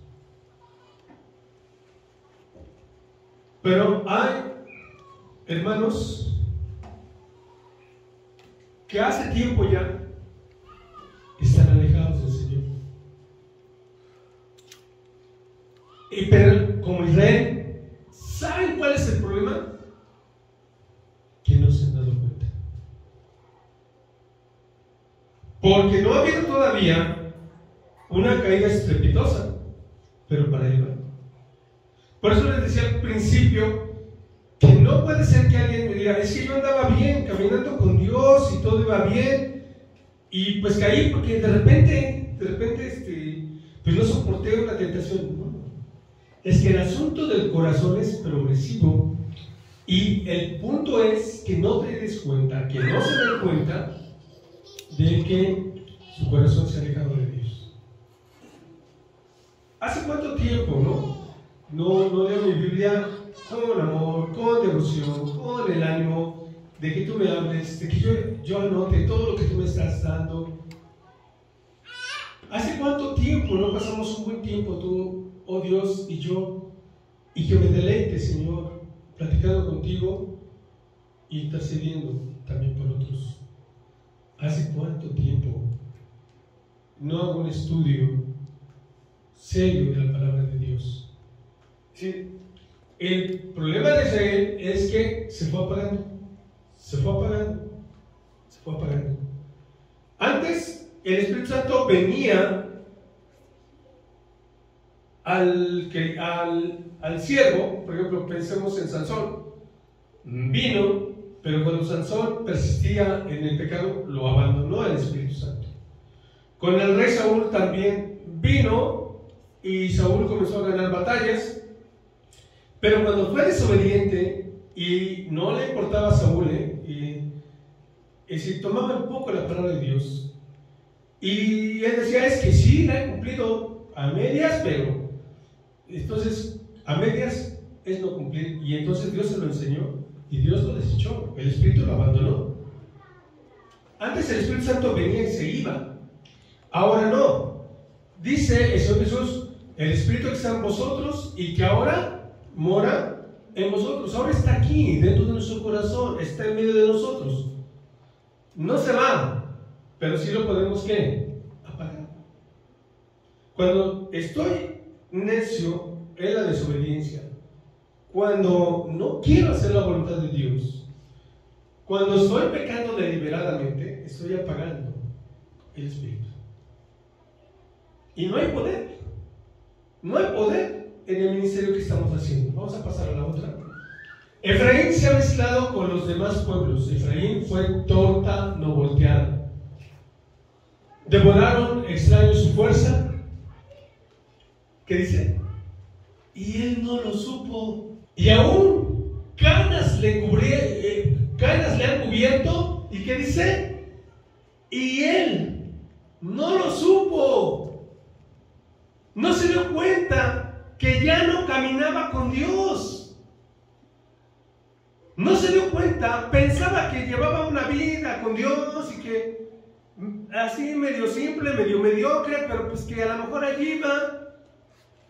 Pero hay hermanos que hace tiempo ya están alejados del Señor. Pero como Israel, ¿saben cuál es el problema? Que no se han dado cuenta. Porque no ha habido todavía una caída estrepitosa, pero para él va. Por eso les decía al principio que no puede ser que alguien me diga, es que yo andaba bien, caminando con Dios y todo iba bien, y pues caí porque de repente, pues no soporté una tentación. No. Es que el asunto del corazón es progresivo, y el punto es que no te des cuenta, que no se den cuenta de que su corazón se ha alejado de Dios. ¿Hace cuánto tiempo, no leo mi Biblia con amor, con devoción, con el ánimo de que tú me hables, de que yo anote todo lo que tú me estás dando? ¿Hace cuánto tiempo no pasamos un buen tiempo tú, oh Dios, y yo, y que me deleite, Señor, platicando contigo y intercediendo también por otros? ¿Hace cuánto tiempo no hago un estudio serio de la palabra de Dios? ¿Sí? El problema de Israel es que se fue apagando. Antes, el Espíritu Santo venía al siervo. Por ejemplo, pensemos en Sansón. Vino, pero cuando Sansón persistía en el pecado, lo abandonó el Espíritu Santo. Con el rey Saúl también vino, y Saúl comenzó a ganar batallas, pero cuando fue desobediente y no le importaba a Saúl, y si tomaba un poco la palabra de Dios, y él decía, es que sí, la he cumplido a medias, pero entonces a medias es no cumplir, y entonces Dios se lo enseñó y Dios lo desechó, el Espíritu lo abandonó. Antes el Espíritu Santo venía y se iba, ahora no. Dice el Señor Jesús, el Espíritu que está en vosotros y que ahora mora en vosotros, ahora está aquí dentro de nuestro corazón, está en medio de nosotros. No se va, pero sí lo podemos ¿qué? Apagar. Cuando estoy necio en la desobediencia, cuando no quiero hacer la voluntad de Dios, cuando estoy pecando deliberadamente, estoy apagando el Espíritu. Y no hay poder en el ministerio que estamos haciendo. Vamos a pasar a la otra. Efraín se ha mezclado con los demás pueblos. Efraín fue torta no volteada. Devoraron extraños su fuerza. ¿Qué dice? Y él no lo supo. Y aún canas le han cubierto. ¿Y qué dice? Y él no lo supo. No se dio cuenta que ya no caminaba con Dios. No se dio cuenta, pensaba que llevaba una vida con Dios y que así medio simple, medio mediocre, pero pues que a lo mejor allí iba.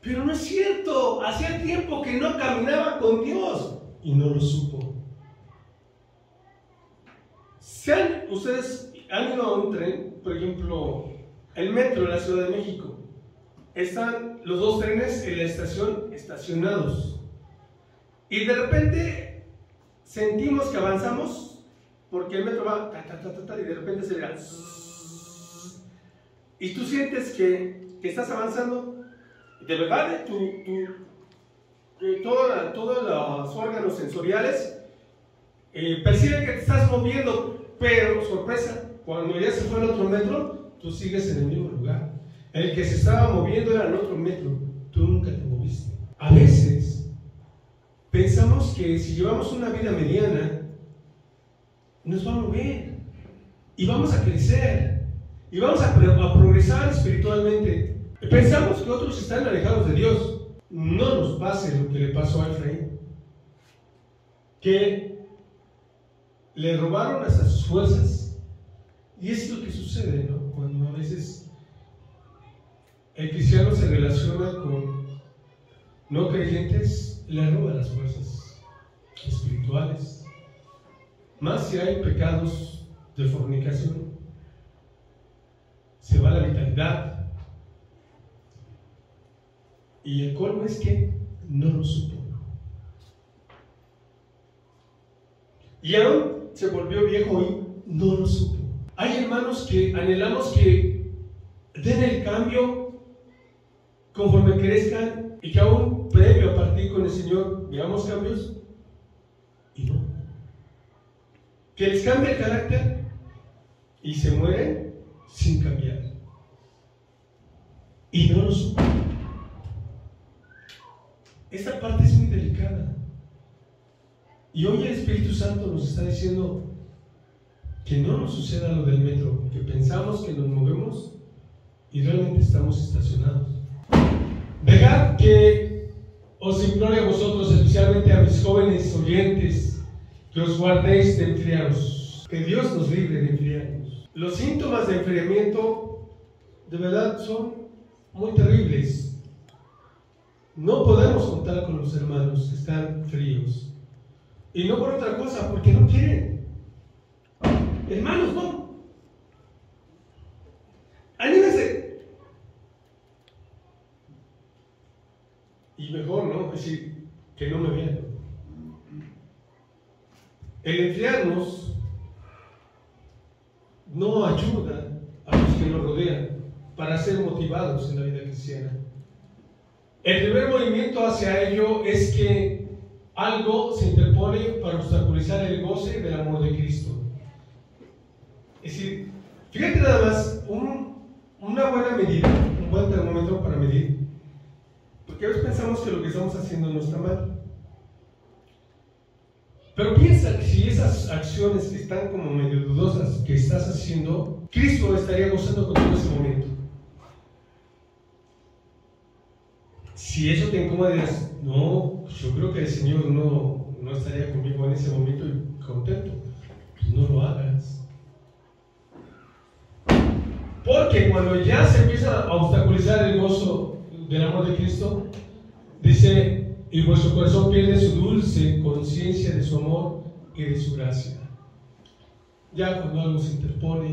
Pero no es cierto, hacía tiempo que no caminaba con Dios y no lo supo. Ustedes han ido a un tren, por ejemplo, el metro de la Ciudad de México. Están los dos trenes en la estación estacionados. Y de repente sentimos que avanzamos porque el metro va y de repente se ve. Y tú sientes que estás avanzando. De verdad, todos los órganos sensoriales perciben que te estás moviendo, pero sorpresa, cuando ya se fue al otro metro, tú sigues en el mismo lugar. El que se estaba moviendo era el otro metro, tú nunca te moviste. A veces pensamos que si llevamos una vida mediana, nos va a mover y vamos a crecer y vamos a progresar espiritualmente. Pensamos que otros están alejados de Dios. No nos pase lo que le pasó a Efraín, que le robaron hasta sus fuerzas. Y es lo que sucede, ¿no? Cuando a veces el cristiano se relaciona con no creyentes, le roba las fuerzas espirituales. Más si hay pecados de fornicación, se va la vitalidad. Y el colmo es que no lo supo. Y aún se volvió viejo y no lo supo. Hay hermanos que anhelamos que den el cambio conforme crezcan y que aún previo a partir con el Señor veamos cambios y no. Que les cambie el carácter y se mueren sin cambiar. Y no lo supo. Esta parte es muy delicada. Y hoy el Espíritu Santo nos está diciendo que no nos suceda lo del metro, que pensamos que nos movemos y realmente estamos estacionados. Dejad que os implore a vosotros, especialmente a mis jóvenes oyentes, que os guardéis de enfriaros, que Dios nos libre de enfriarnos. Los síntomas de enfriamiento de verdad son muy terribles. No podemos contar con los hermanos que están fríos. Y no por otra cosa, porque no quieren. Hermanos, no. Anímense. Y mejor, ¿no? Es decir, que no me vean. El enfriarnos no ayuda a los que nos rodean para ser motivados en la vida cristiana. El primer movimiento hacia ello es que algo se interpone para obstaculizar el goce del amor de Cristo. Es decir, fíjate nada más, una buena medida, un buen termómetro para medir, porque a veces pensamos que lo que estamos haciendo no está mal. Pero piensa que si esas acciones que están como medio dudosas que estás haciendo, Cristo estaría gozando contigo en ese momento. Si eso te incomoda, dirás, no, yo creo que el Señor no estaría conmigo en ese momento y contento. Pues no lo hagas. Porque cuando ya se empieza a obstaculizar el gozo del amor de Cristo, dice, y vuestro corazón pierde su dulce conciencia de su amor y de su gracia. Ya cuando algo se interpone,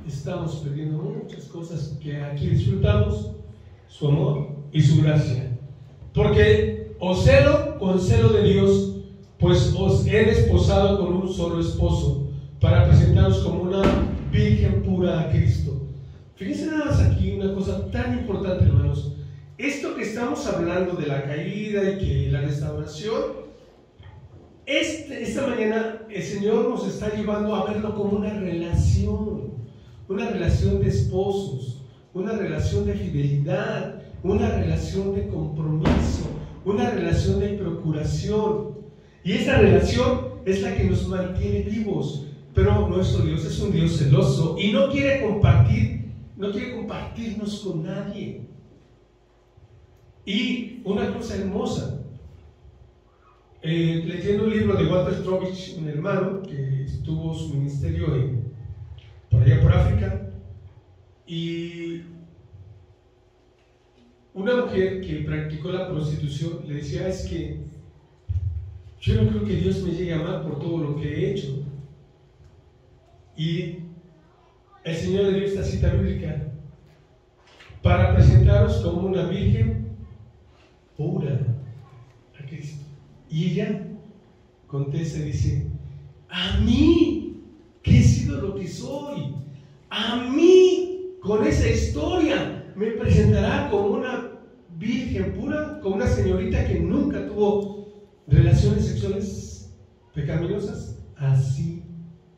estamos perdiendo muchas cosas que aquí disfrutamos, su amor y su gracia. Porque os celo con celo de Dios, pues os he desposado con un solo esposo, para presentaros como una virgen pura a Cristo. Fíjense nada más aquí una cosa tan importante, hermanos. Esto que estamos hablando de la caída y que la restauración, esta mañana el Señor nos está llevando a verlo como una relación de esposos, una relación de fidelidad, una relación de compromiso, una relación de procuración. Y esa relación es la que nos mantiene vivos. Pero nuestro Dios es un Dios celoso y no quiere compartirnos con nadie. Y una cosa hermosa, leyendo un libro de Walter Strovich, un hermano que tuvo su ministerio por allá por África, y una mujer que practicó la prostitución le decía: es que yo no creo que Dios me llegue a amar por todo lo que he hecho. Y el Señor le dio esta cita bíblica: para presentaros como una virgen pura a Cristo. Y ella contesta y dice: a mí, que he sido lo que soy, a mí, con esa historia, me presentará como una virgen pura, como una señorita que nunca tuvo relaciones sexuales pecaminosas. Así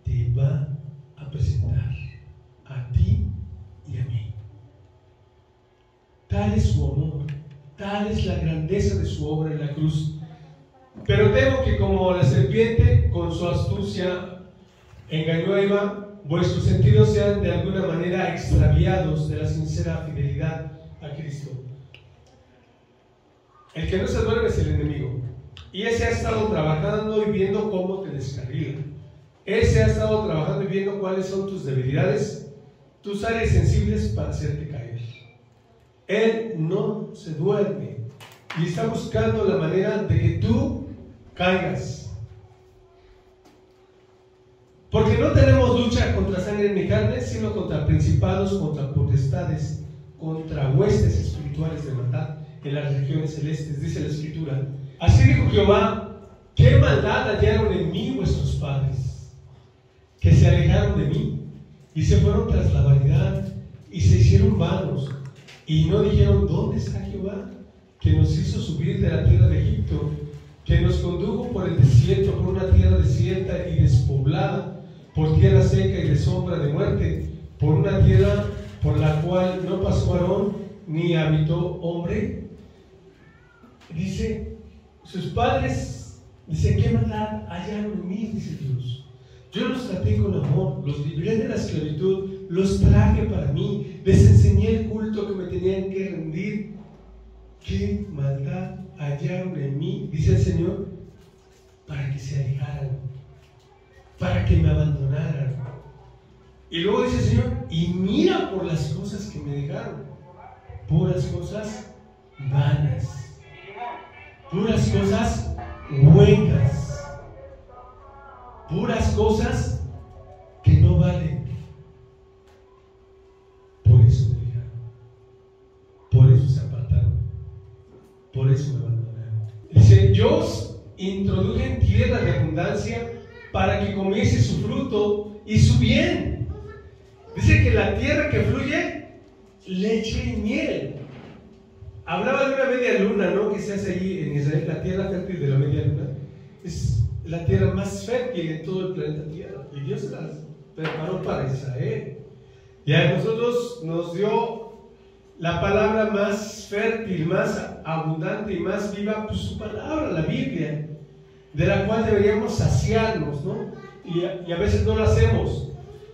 te va a presentar a ti y a mí. Tal es su amor, tal es la grandeza de su obra en la cruz. Pero temo que, como la serpiente con su astucia engañó a Eva, vuestros sentidos sean de alguna manera extraviados de la sincera fidelidad a Cristo. El que no se duerme es el enemigo, y ese ha estado trabajando y viendo cómo te descarrila. Ese ha estado trabajando y viendo cuáles son tus debilidades, tus áreas sensibles, para hacerte caer. Él no se duerme y está buscando la manera de que tú caigas. Porque no tenemos lucha contra sangre ni carne, sino contra principados, contra potestades, contra huestes espirituales de maldad en las regiones celestes. Dice la Escritura: así dijo Jehová, qué maldad hallaron en mí vuestros padres, que se alejaron de mí y se fueron tras la vanidad y se hicieron vanos, y no dijeron: ¿dónde está Jehová, que nos hizo subir de la tierra de Egipto, que nos condujo por el desierto, por una tierra desierta y despoblada, por tierra seca y de sombra de muerte, por una tierra por la cual no pasó varón ni habitó hombre? Dice, sus padres, dice: ¿qué maldad hallaron en mí? Dice Dios. Yo los traté con amor, los libré de la esclavitud, los traje para mí, les enseñé el culto que me tenían que rendir. ¿Qué maldad hallaron en mí? Dice el Señor, para que se alejaran, para que me abandonaran. Y luego dice el Señor: y mira por las cosas que me dejaron, puras cosas vanas, puras cosas huecas, puras cosas que no valen. Por eso me dejaron, por eso se apartaron, por eso me abandonaron. Dice: yo os introduje en tierra de abundancia para que comiese su fruto y su bien. Dice que la tierra que fluye leche y miel. Hablaba de una media luna, ¿no?, que se hace allí en Israel. La tierra fértil de la media luna es la tierra más fértil en todo el planeta Tierra, y Dios las preparó para Israel. Y a nosotros nos dio la palabra más fértil, más abundante y más viva, pues su palabra, la Biblia, de la cual deberíamos saciarnos, ¿no? Y a veces no lo hacemos.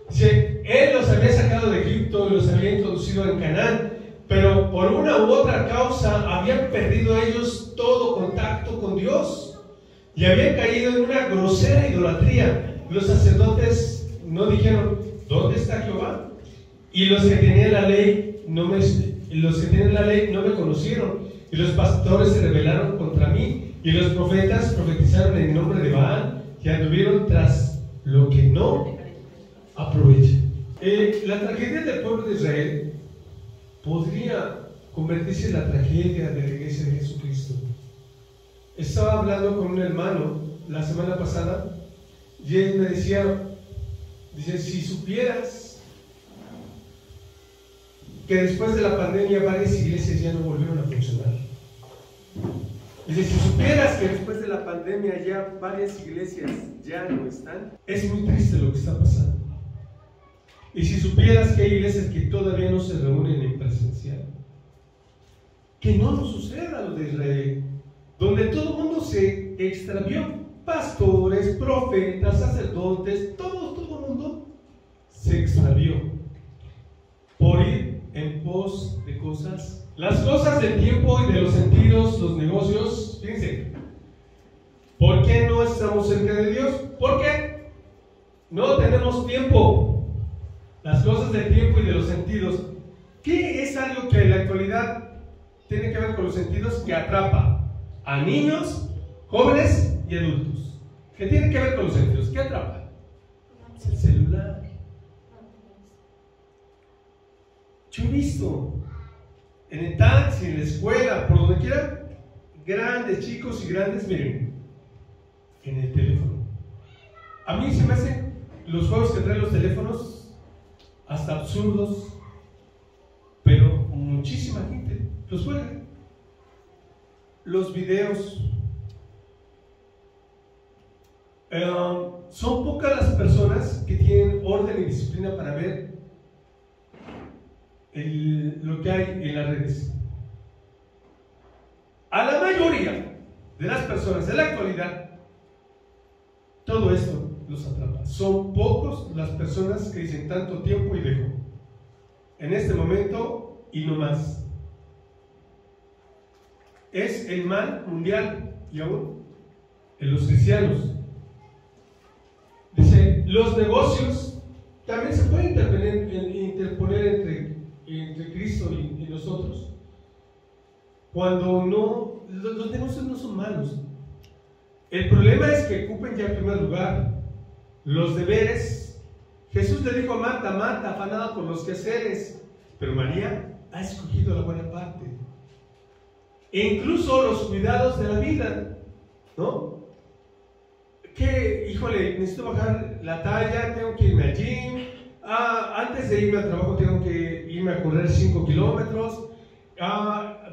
Dice, Él los había sacado de Egipto y los había introducido en Canaán, pero por una u otra causa habían perdido ellos todo contacto con Dios y habían caído en una grosera idolatría. Los sacerdotes no dijeron: ¿dónde está Jehová? Y los que tenían la ley no me conocieron, y los pastores se rebelaron contra mí, y los profetas profetizaron en nombre de Baal, y anduvieron tras lo que no aprovecha. La tragedia del pueblo de Israel podría convertirse en la tragedia de la iglesia de Jesucristo. Estaba hablando con un hermano la semana pasada y él me decía, dice, si supieras que después de la pandemia varias iglesias ya no volvieron a funcionar. Dice, si supieras que después de la pandemia ya varias iglesias ya no están, es muy triste lo que está pasando. Y si supieras que hay iglesias que todavía no se reúnen en presencial, que no nos suceda lo de Israel, donde todo el mundo se extravió, pastores, profetas, sacerdotes, todo el mundo se extravió por ir en pos de cosas, las cosas del tiempo y de los sentidos, los negocios, fíjense, qué no estamos cerca de Dios? Porque no tenemos tiempo. Las cosas del tiempo y de los sentidos. ¿Qué es algo que en la actualidad tiene que ver con los sentidos que atrapa a niños, jóvenes y adultos? ¿Qué tiene que ver con los sentidos? ¿Qué atrapa? Es el celular. Yo he visto en el taxi, en la escuela, por donde quiera, grandes, chicos y grandes, miren, en el teléfono. A mí se me hacen los juegos que traen los teléfonos hasta absurdos, pero muchísima gente los juega. Los videos. Son pocas las personas que tienen orden y disciplina para ver lo que hay en las redes. A la mayoría de las personas de la actualidad, todo esto los atrapa. Son pocos las personas que dicen tanto tiempo y dejo. En este momento y no más. Es el mal mundial y aún en los cristianos. Dice, los negocios también se pueden interponer entre Cristo y nosotros. Cuando no, los negocios no son malos. El problema es que ocupen ya en primer lugar los deberes. Jesús le dijo a Marta, Marta, afanada por los quehaceres, pero María ha escogido la buena parte. E incluso los cuidados de la vida, ¿no? Que, híjole, necesito bajar la talla, tengo que irme al gym, antes de irme al trabajo tengo que irme a correr 5 kilómetros,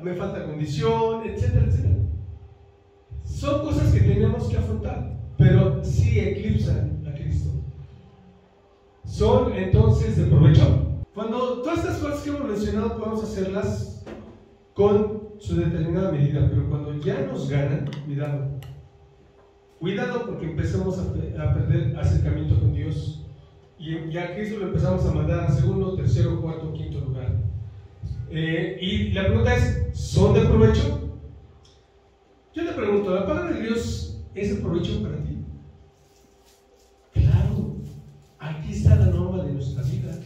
me falta condición, etcétera, etcétera. Son cosas que tenemos que afrontar, pero sí eclipsan a Cristo. Son entonces de provecho. Cuando todas estas cosas que hemos mencionado podemos hacerlas con su determinada medida, pero cuando ya nos ganan, cuidado porque empezamos a perder acercamiento con Dios y a Cristo lo empezamos a mandar a segundo, tercero, cuarto, quinto lugar. Y la pregunta es, ¿son de provecho? Yo te pregunto, ¿la palabra de Dios es de provecho para ti? Claro, aquí está la norma de nuestra vida.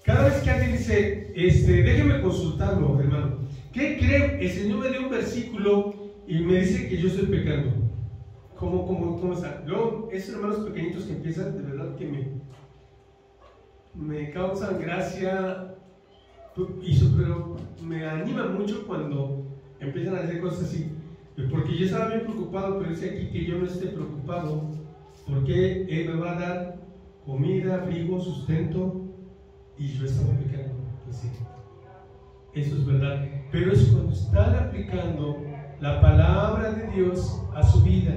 Cada vez que alguien dice, déjeme consultarlo, hermano, ¿qué cree? El Señor me dio un versículo y me dice que yo estoy pecando. ¿Cómo está? Luego, esos hermanos pequeñitos que empiezan, de verdad que me causan gracia, pero me animan mucho cuando empiezan a decir cosas así. Porque yo estaba bien preocupado, pero dice aquí que yo no esté preocupado, porque Él me va a dar comida, abrigo, sustento, y yo estaba pecando. Pues sí, eso es verdad. Pero es cuando están aplicando la palabra de Dios a su vida.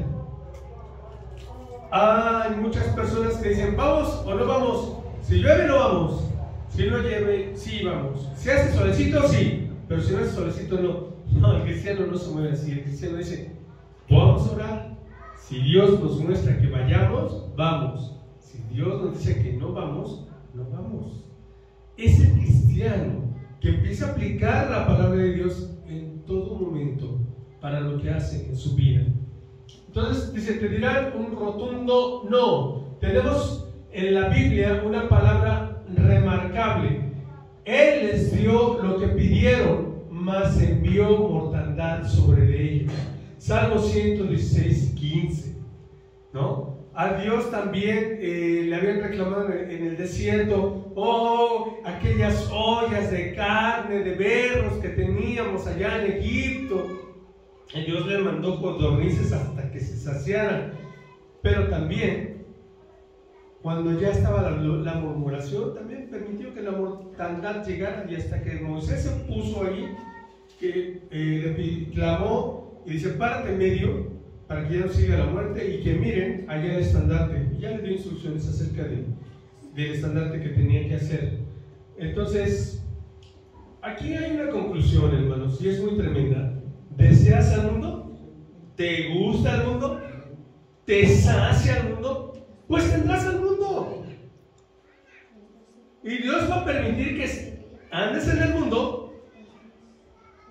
Hay muchas personas que dicen, ¿vamos o no vamos? Si llueve, no vamos. Si no llueve, sí vamos. Si hace solecito, sí. Pero si no hace solecito, no. No, el cristiano no se mueve así. El cristiano dice, vamos a orar. Si Dios nos muestra que vayamos, vamos. Si Dios nos dice que no vamos, no vamos. Es el cristiano que empieza a aplicar la palabra de Dios en todo momento para lo que hace en su vida. Entonces dice, te dirán un rotundo no. Tenemos en la Biblia una palabra remarcable. Él les dio lo que pidieron, mas envió mortandad sobre ellos. Salmo 116, 15, ¿no? A Dios también le habían reclamado en el desierto, aquellas ollas de carne, de berros que teníamos allá en Egipto. Y Dios le mandó codornices hasta que se saciaran. Pero también, cuando ya estaba la murmuración, también permitió que la mortandad llegara. Y hasta que Moisés se puso ahí, que le clamó y dice, párate en medio, para que ya no siga la muerte, y que miren allá el estandarte. Y ya le dio instrucciones acerca del estandarte que tenía que hacer. Entonces, aquí hay una conclusión, hermanos, y es muy tremenda. ¿Deseas al mundo? ¿Te gusta el mundo? ¿Te sacia el mundo? Pues tendrás al mundo. Y Dios va a permitir que andes en el mundo,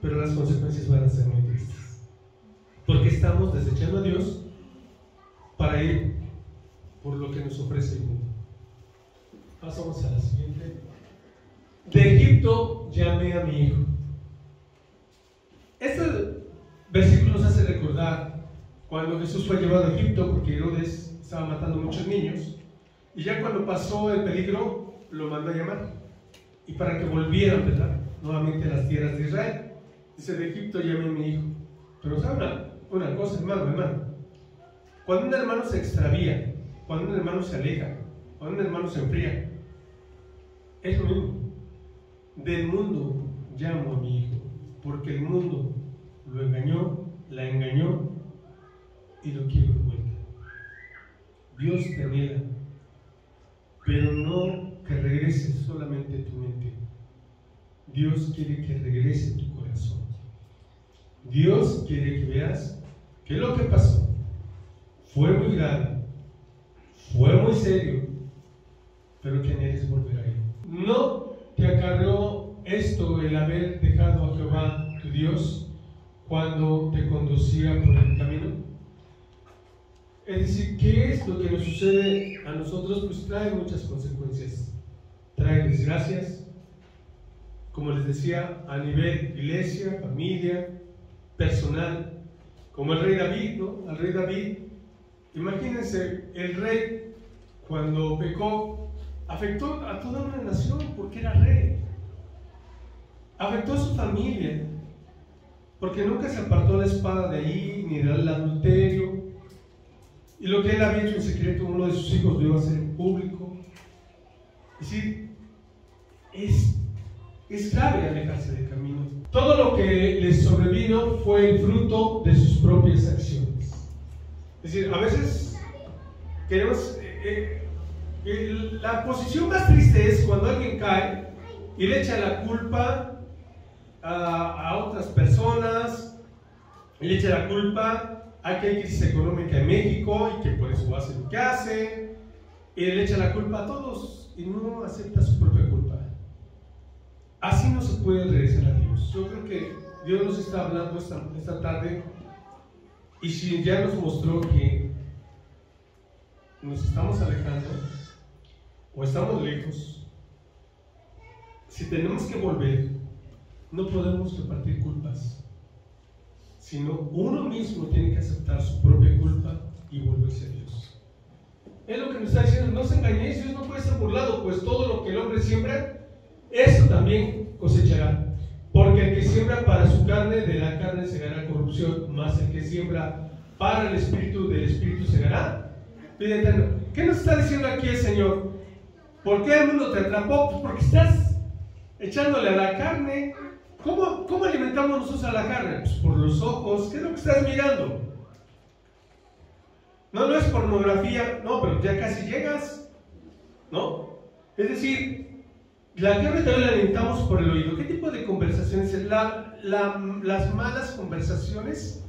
pero las consecuencias van a ser muy tristes. Porque estamos desechando a Dios para ir por lo que nos ofrece el mundo. Pasamos a la siguiente. De Egipto llamé a mi hijo. Este versículo nos hace recordar cuando Jesús fue llevado a Egipto porque Herodes estaba matando muchos niños, y ya cuando pasó el peligro lo mandó a llamar y para que volvieran, ¿verdad?, nuevamente a las tierras de Israel. Dice: de Egipto llamé a mi hijo. Pero sabe una cosa, hermano, cuando un hermano se extravía, cuando un hermano se aleja, cuando un hermano se enfría, es lo mismo. Del mundo llamo a mi hijo, porque el mundo lo engañó, la engañó y lo quiere de vuelta. Dios te anhela, pero no que regrese solamente tu mente. Dios quiere que regrese tu corazón. Dios quiere que veas que lo que pasó fue muy grave, fue muy serio, pero que anheles volver a Él. No te acarreó esto el haber dejado a Jehová tu Dios cuando te conducía por el camino. Es decir, ¿qué es lo que nos sucede a nosotros? Pues trae muchas consecuencias. Trae desgracias, como les decía, a nivel iglesia, familia, personal, como el rey David, ¿no? Al rey David, imagínense, el rey cuando pecó afectó a toda una nación porque era rey, afectó a su familia porque nunca se apartó la espada de ahí, ni del adulterio, y lo que él había hecho en secreto uno de sus hijos lo iba a hacer en público. Es decir, es grave alejarse del camino. Todo lo que les sobrevino fue el fruto de sus propias acciones. Es decir, a veces queremos... la posición más triste es cuando alguien cae y le echa la culpa a otras personas, y le echa la culpa a que hay crisis económica en México y que por eso hace lo que hace, y le echa la culpa a todos y no acepta su propia culpa. Así no se puede regresar a Dios. Yo creo que Dios nos está hablando esta tarde, y si ya nos mostró que nos estamos alejando o estamos lejos, si tenemos que volver, no podemos repartir culpas, sino uno mismo tiene que aceptar su propia culpa y volverse a Dios. Es lo que nos está diciendo: no os engañéis, Dios no puede ser burlado, pues todo lo que el hombre siembra, eso también cosechará. Porque el que siembra para su carne, de la carne segará corrupción, mas el que siembra para el espíritu, del espíritu segará vida eterna. ¿Qué nos está diciendo aquí el Señor? ¿Por qué el mundo te atrapó? Pues porque estás echándole a la carne. ¿Cómo alimentamos nosotros a la carne? Pues por los ojos. ¿Qué es lo que estás mirando? No es pornografía, no, pero ya casi llegas, ¿no? Es decir, la carne también la alimentamos por el oído. ¿Qué tipo de conversaciones? Las malas conversaciones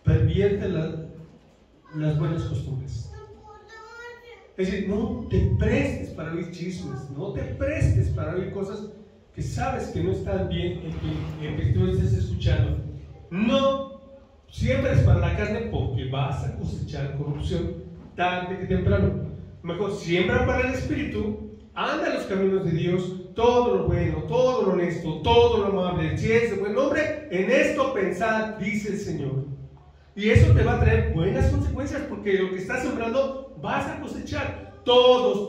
pervierten las buenas costumbres. Es decir, no te prestes para oír chismes, no te prestes para oír cosas que sabes que no están bien en que tú estés escuchando. No siembres para la carne, porque vas a cosechar corrupción tarde que temprano. Mejor siembra para el espíritu, anda en los caminos de Dios, todo lo bueno, todo lo honesto, todo lo amable, si es de buen hombre, en esto pensad, dice el Señor. Y eso te va a traer buenas consecuencias, porque lo que estás sembrando vas a cosechar. Todos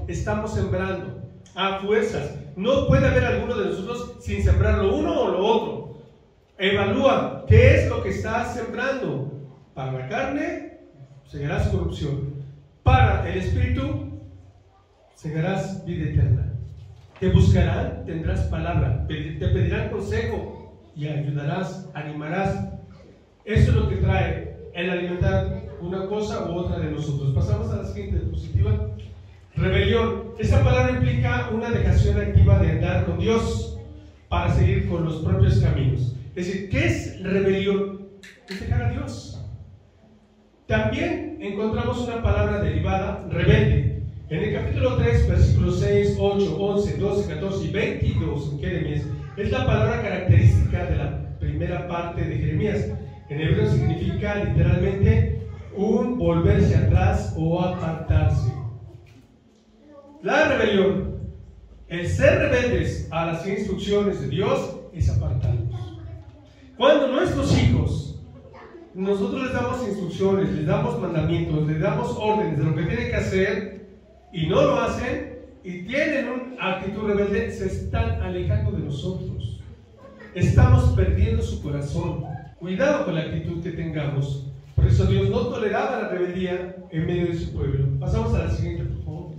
estamos sembrando a fuerzas. No puede haber alguno de nosotros sin sembrar lo uno o lo otro. Evalúa qué es lo que estás sembrando. Para la carne segarás corrupción, para el espíritu segarás vida eterna. Te buscarán, tendrás palabra, te pedirán consejo y ayudarás, animarás. Eso es lo que trae el alimentar una cosa u otra de nosotros. Pasamos a la siguiente diapositiva. Rebelión. Esta palabra implica una dejación activa de andar con Dios para seguir con los propios caminos. Es decir, ¿qué es rebelión? Es dejar a Dios. También encontramos una palabra derivada, rebelde. En el capítulo 3, versículos 6, 8, 11, 12, 14 y 22 en Jeremías, Es la palabra característica de la primera parte de Jeremías. En hebreo significa literalmente un volverse atrás o apartarse. La rebelión, el ser rebeldes a las instrucciones de Dios, es apartarnos. Cuando nuestros hijos, nosotros les damos instrucciones, les damos mandamientos, les damos órdenes de lo que tienen que hacer y no lo hacen y tienen una actitud rebelde, se están alejando de nosotros. Estamos perdiendo su corazón. Cuidado con la actitud que tengamos. Por eso Dios no toleraba la rebeldía en medio de su pueblo. Pasamos a la siguiente, por favor.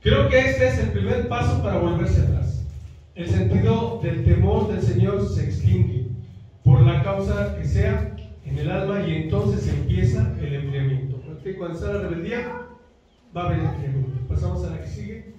Creo que este es el primer paso para volverse atrás. El sentido del temor del Señor se extingue por la causa que sea en el alma y entonces empieza el enfriamiento. Porque cuando está la rebeldía va a haber enfriamiento. Pasamos a la que sigue.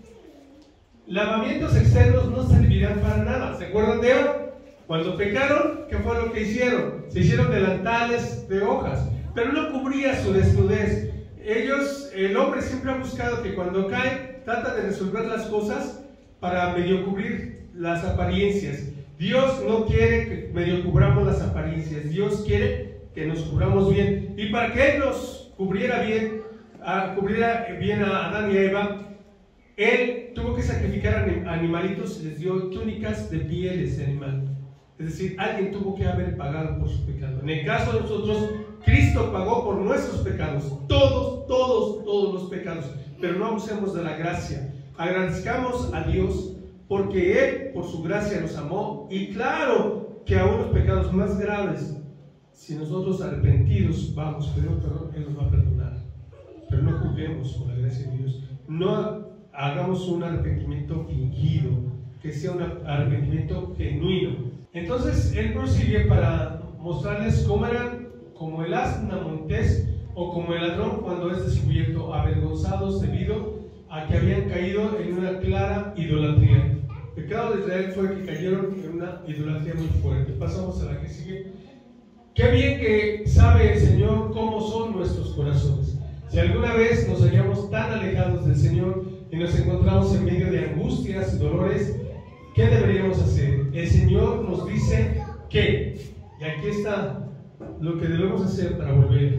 Lavamientos externos no servirán para nada. ¿Se acuerdan de Eva? Cuando pecaron, ¿qué fue lo que hicieron? Se hicieron delantales de hojas, pero no cubría su desnudez. El hombre siempre ha buscado que cuando cae, trata de resolver las cosas para medio cubrir las apariencias. Dios no quiere que medio cubramos las apariencias. Dios quiere que nos cubramos bien. Y para que Él nos cubriera bien a Adán y a Eva, Él tuvo que sacrificar animalitos y les dio túnicas de pieles de animal. Es decir, alguien tuvo que haber pagado por su pecado. En el caso de nosotros, Cristo pagó por nuestros pecados, todos los pecados. Pero no abusemos de la gracia. Agradezcamos a Dios porque Él, por su gracia, nos amó. Y claro que aún los pecados más graves, si nosotros arrepentidos vamos, perdón, Él nos va a perdonar. Pero no juguemos con la gracia de Dios. No hagamos un arrepentimiento fingido, que sea un arrepentimiento genuino. Entonces Él prosigue para mostrarles cómo eran como el asna montés o como el ladrón cuando es descubierto, avergonzados debido a que habían caído en una clara idolatría. El pecado de Israel fue que cayeron en una idolatría muy fuerte. Pasamos a la que sigue. Qué bien que sabe el Señor cómo son nuestros corazones. Si alguna vez nos hallamos tan alejados del Señor y nos encontramos en medio de angustias y dolores, ¿qué deberíamos hacer? El Señor nos dice que, y aquí está lo que debemos hacer para volver.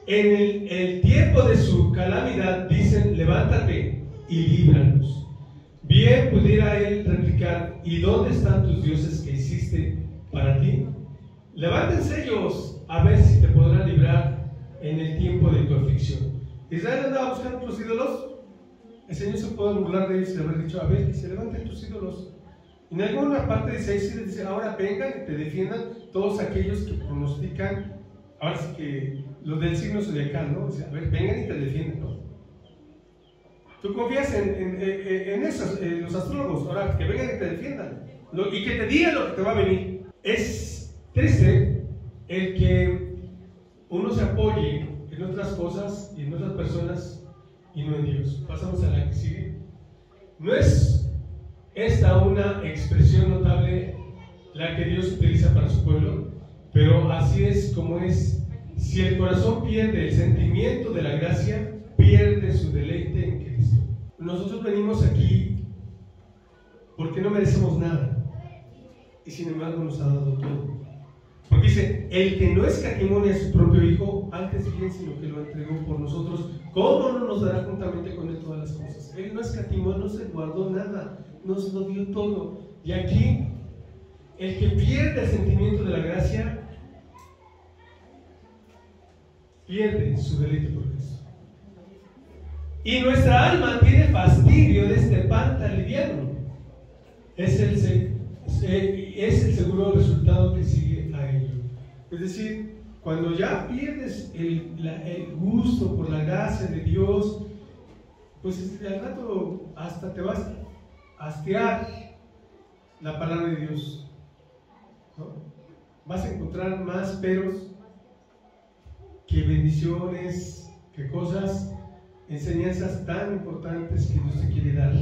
En el tiempo de su calamidad dicen, levántate y líbranos. Bien pudiera Él replicar, ¿y dónde están tus dioses que hiciste para ti? Levántense ellos a ver si te podrán librar en el tiempo de tu aflicción. Israel andaba buscando tus ídolos. El Señor se puede burlar de ellos y le haber dicho, a ver, que se levanten tus ídolos. En alguna parte dice, dice, ahora vengan y te defiendan todos aquellos que pronostican, ahora sí que los del signo zodiacal, ¿no? Dice, a ver, vengan y te defienden, ¿no? Tú confías en esos, los astrólogos, ahora que vengan y te defiendan, y que te digan lo que te va a venir. Es triste el que uno se apoye en otras cosas y en otras personas y no en Dios. Pasamos a la que sigue. No es esta una expresión notable la que Dios utiliza para su pueblo, pero así es como es. Si el corazón pierde el sentimiento de la gracia, pierde su deleite en Cristo. Nosotros venimos aquí porque no merecemos nada y sin embargo nos ha dado todo. Porque dice, el que no escatimó a su propio Hijo, antes bien, sino que lo entregó por nosotros, ¿cómo no nos dará juntamente con Él todas las cosas? Él no escatimó, no se guardó nada, nos lo dio todo. Y aquí, el que pierde el sentimiento de la gracia, pierde su deleite por Cristo. Y nuestra alma tiene fastidio de este pan tan liviano. Es el seguro resultado que sigue a ello. Es decir, cuando ya pierdes el gusto por la gracia de Dios, pues al rato hasta te vas a hastear la palabra de Dios, ¿no? Vas a encontrar más peros que bendiciones, que cosas, enseñanzas tan importantes que Dios te quiere dar.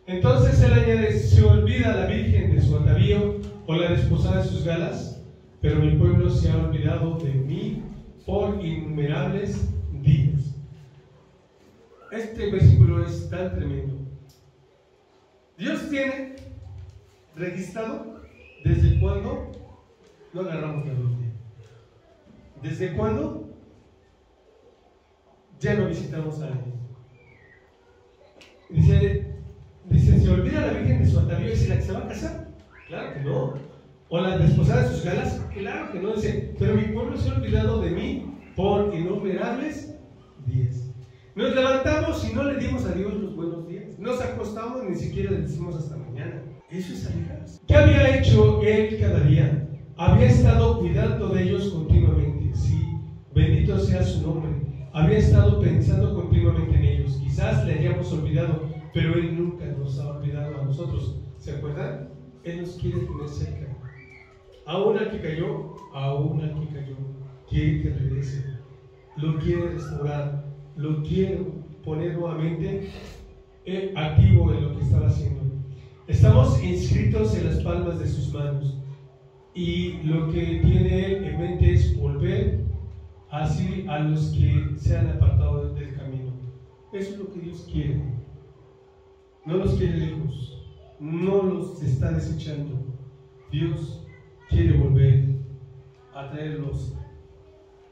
Entonces él añade, se olvida la Virgen de su atavío o la desposada de sus galas, pero mi pueblo se ha olvidado de mí por innumerables días. Este versículo es tan tremendo. Dios tiene registrado desde cuando no agarramos la Biblia. ¿Desde cuándo ya no visitamos a alguien? Dice, ¿se olvida la Virgen de su atavío y es la que se va a casar? Claro que no. ¿O la desposada de sus galas? Claro que no. Dice, pero mi pueblo se ha olvidado de mí por innumerables días. Nos levantamos y no le dimos a Dios los buenos días. Nos acostamos y ni siquiera le decimos hasta mañana. Eso es alejarse. ¿Qué había hecho él cada día? Había estado cuidando de ellos continuamente. Sí, bendito sea su nombre. Había estado pensando continuamente en ellos. Quizás le hayamos olvidado, pero él nunca nos ha olvidado a nosotros. ¿Se acuerdan? Él nos quiere tener cerca. Aún al que cayó, quiere que regrese. Lo quiere restaurar, lo quiere poner nuevamente activo en lo que estaba haciendo. Estamos inscritos en las palmas de sus manos y lo que tiene él en mente es volver así a los que se han apartado del camino. Eso es lo que Dios quiere. No los quiere lejos, no los está desechando. Dios quiere volver a traerlos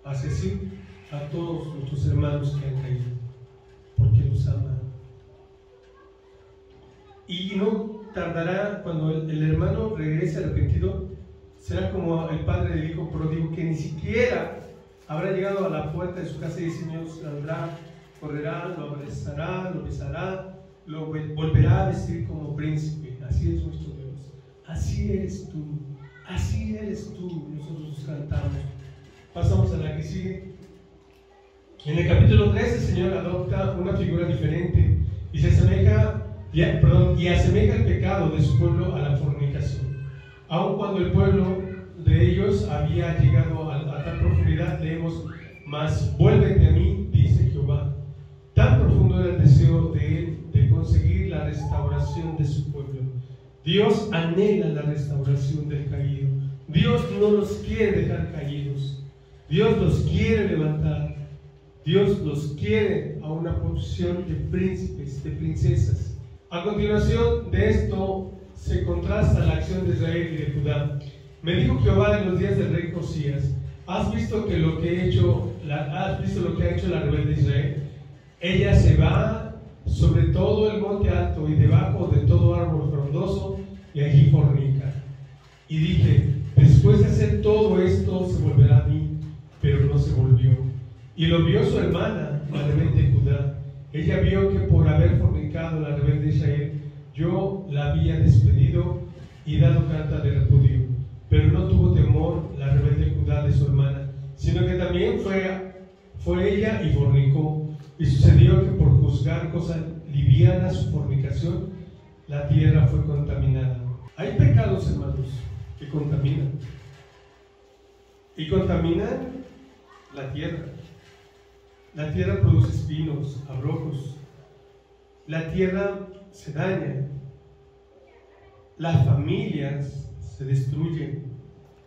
hacia sí a todos nuestros hermanos que han caído, porque los ama. Y no tardará cuando el hermano regrese arrepentido, será como el padre del hijo pródigo, que ni siquiera habrá llegado a la puerta de su casa y el Señor saldrá, correrá, lo abrazará, lo besará, lo volverá a vestir como príncipe. Así es nuestro Dios, así eres tú, así eres tú. Nosotros cantamos. Pasamos a la que sigue. En el capítulo 3 el Señor adopta una figura diferente y asemeja el pecado de su pueblo a la fornicación. Aun cuando el pueblo de ellos había llegado a tal profundidad, leemos: mas vuélvete a mí, dice Jehová. Tan profundo era el deseo de él de conseguir la restauración de su pueblo. Dios anhela la restauración del caído. Dios no los quiere dejar caídos. Dios los quiere levantar. Dios los quiere a una posición de príncipes, de princesas. A continuación de esto se contrasta la acción de Israel y de Judá. Me dijo Jehová en los días del rey Josías: ¿Has visto lo que ha hecho la rebelde Israel? Ella se va sobre todo el monte alto y debajo de todo árbol frondoso, y allí fornica. Y dije: después de hacer todo esto se volverá a mí, pero no se volvió. Y lo vio su hermana, la rebelde Judá. Ella vio que por haber fornicado la rebelde Israel, yo la había despedido y dado carta de repudio. Pero no tuvo temor la rebelde Judá de su hermana, sino que también fue ella y fornicó. Y sucedió que por juzgar cosa liviana su fornicación, la tierra fue contaminada. Hay pecados, hermanos, que contaminan. Y contaminan la tierra. La tierra produce espinos, abrojos. La tierra se daña. Las familias se destruyen.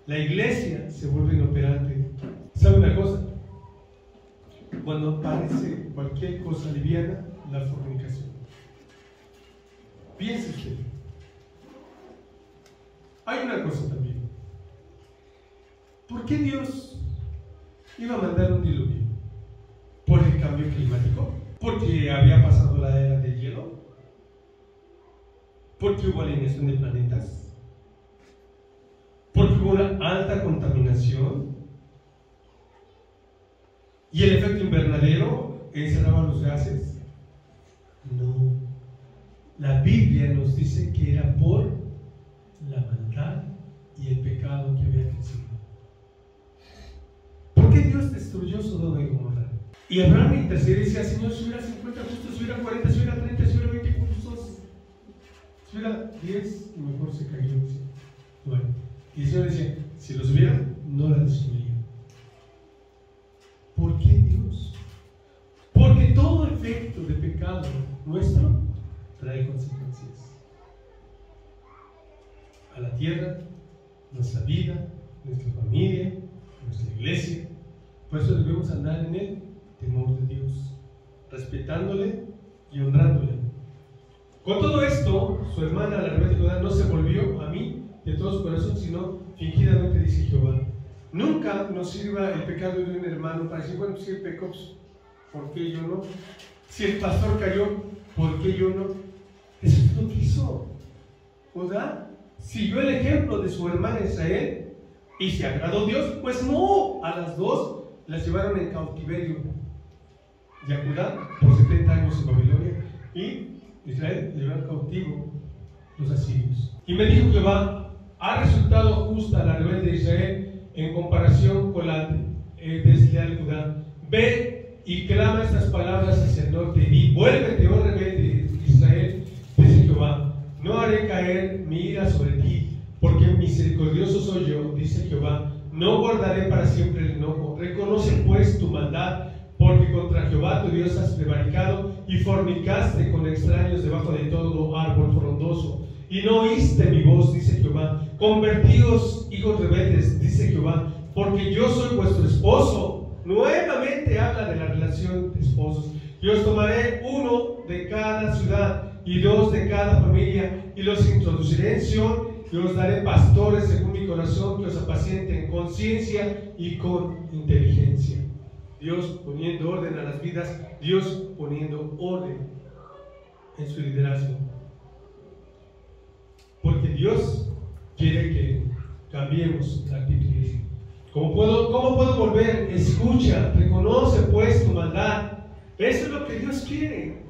La iglesia se vuelve inoperante. ¿Sabe una cosa? Cuando aparece cualquier cosa liviana, la fornicación. Piense usted. Hay una cosa también. ¿Por qué Dios iba a mandar un diluvio? ¿Por el cambio climático? ¿Porque había pasado la era del hielo? ¿Porque hubo alineación de planetas? ¿Porque hubo una alta contaminación? ¿Y el efecto invernadero encerraba los gases? No. La Biblia nos dice que era por la maldad y el pecado que había crecido. ¿Por qué Dios destruyó Sodoma y Gomorra? Y Abraham intercede y decía: Señor, si hubiera 50 justos, si hubiera 40, si hubiera 30, si hubiera 20 justos, si hubiera 10, mejor se cayó. Bueno, y el Señor decía: si los hubiera, no la destruiría. ¿Por qué Dios? Porque todo efecto de pecado nuestro trae consecuencias a la tierra, nuestra vida, nuestra familia, nuestra iglesia. Por eso debemos andar en el temor de Dios, respetándole y honrándole. Con todo esto, su hermana, la rebelde Judá, no se volvió a mí de todo su corazón, sino fingidamente, dice Jehová. Nunca nos sirva el pecado de un hermano para decir, bueno, si él pecó, pues, ¿por qué yo no? Si el pastor cayó, ¿por qué yo no? Eso es lo que hizo Judá. Siguió el ejemplo de su hermana Israel y se agradó Dios. Pues no, a las dos las llevaron en cautiverio. Y a Judá por 70 años en Babilonia, y Israel llevaron cautivo los asirios. Y me dijo Jehová: ha resultado justa la rebelde de Israel en comparación con la desleal Judá. Ve y clama estas palabras hacia el norte, y di: vuélvete, oh rebelde Israel, dice Jehová, no haré caer mi ira sobre ti, porque misericordioso soy yo, dice Jehová, no guardaré para siempre el enojo. Reconoce pues tu maldad, porque contra Jehová tu Dios has prevaricado y fornicaste con extraños debajo de todo árbol frondoso, y no oíste mi voz, dice Jehová. Convertíos, hijos rebeldes, dice Jehová, porque yo soy vuestro esposo. Nuevamente habla de la relación de esposos. Yo os tomaré uno de cada ciudad y dos de cada familia, y los introduciré en Sión, y os daré pastores según mi corazón, que os apacienten con ciencia y con inteligencia. Dios poniendo orden a las vidas, Dios poniendo orden en su liderazgo. Porque Dios quiere que cambiemos la actitud. ¿Cómo puedo volver? Escucha, reconoce pues tu maldad. Eso es lo que Dios quiere.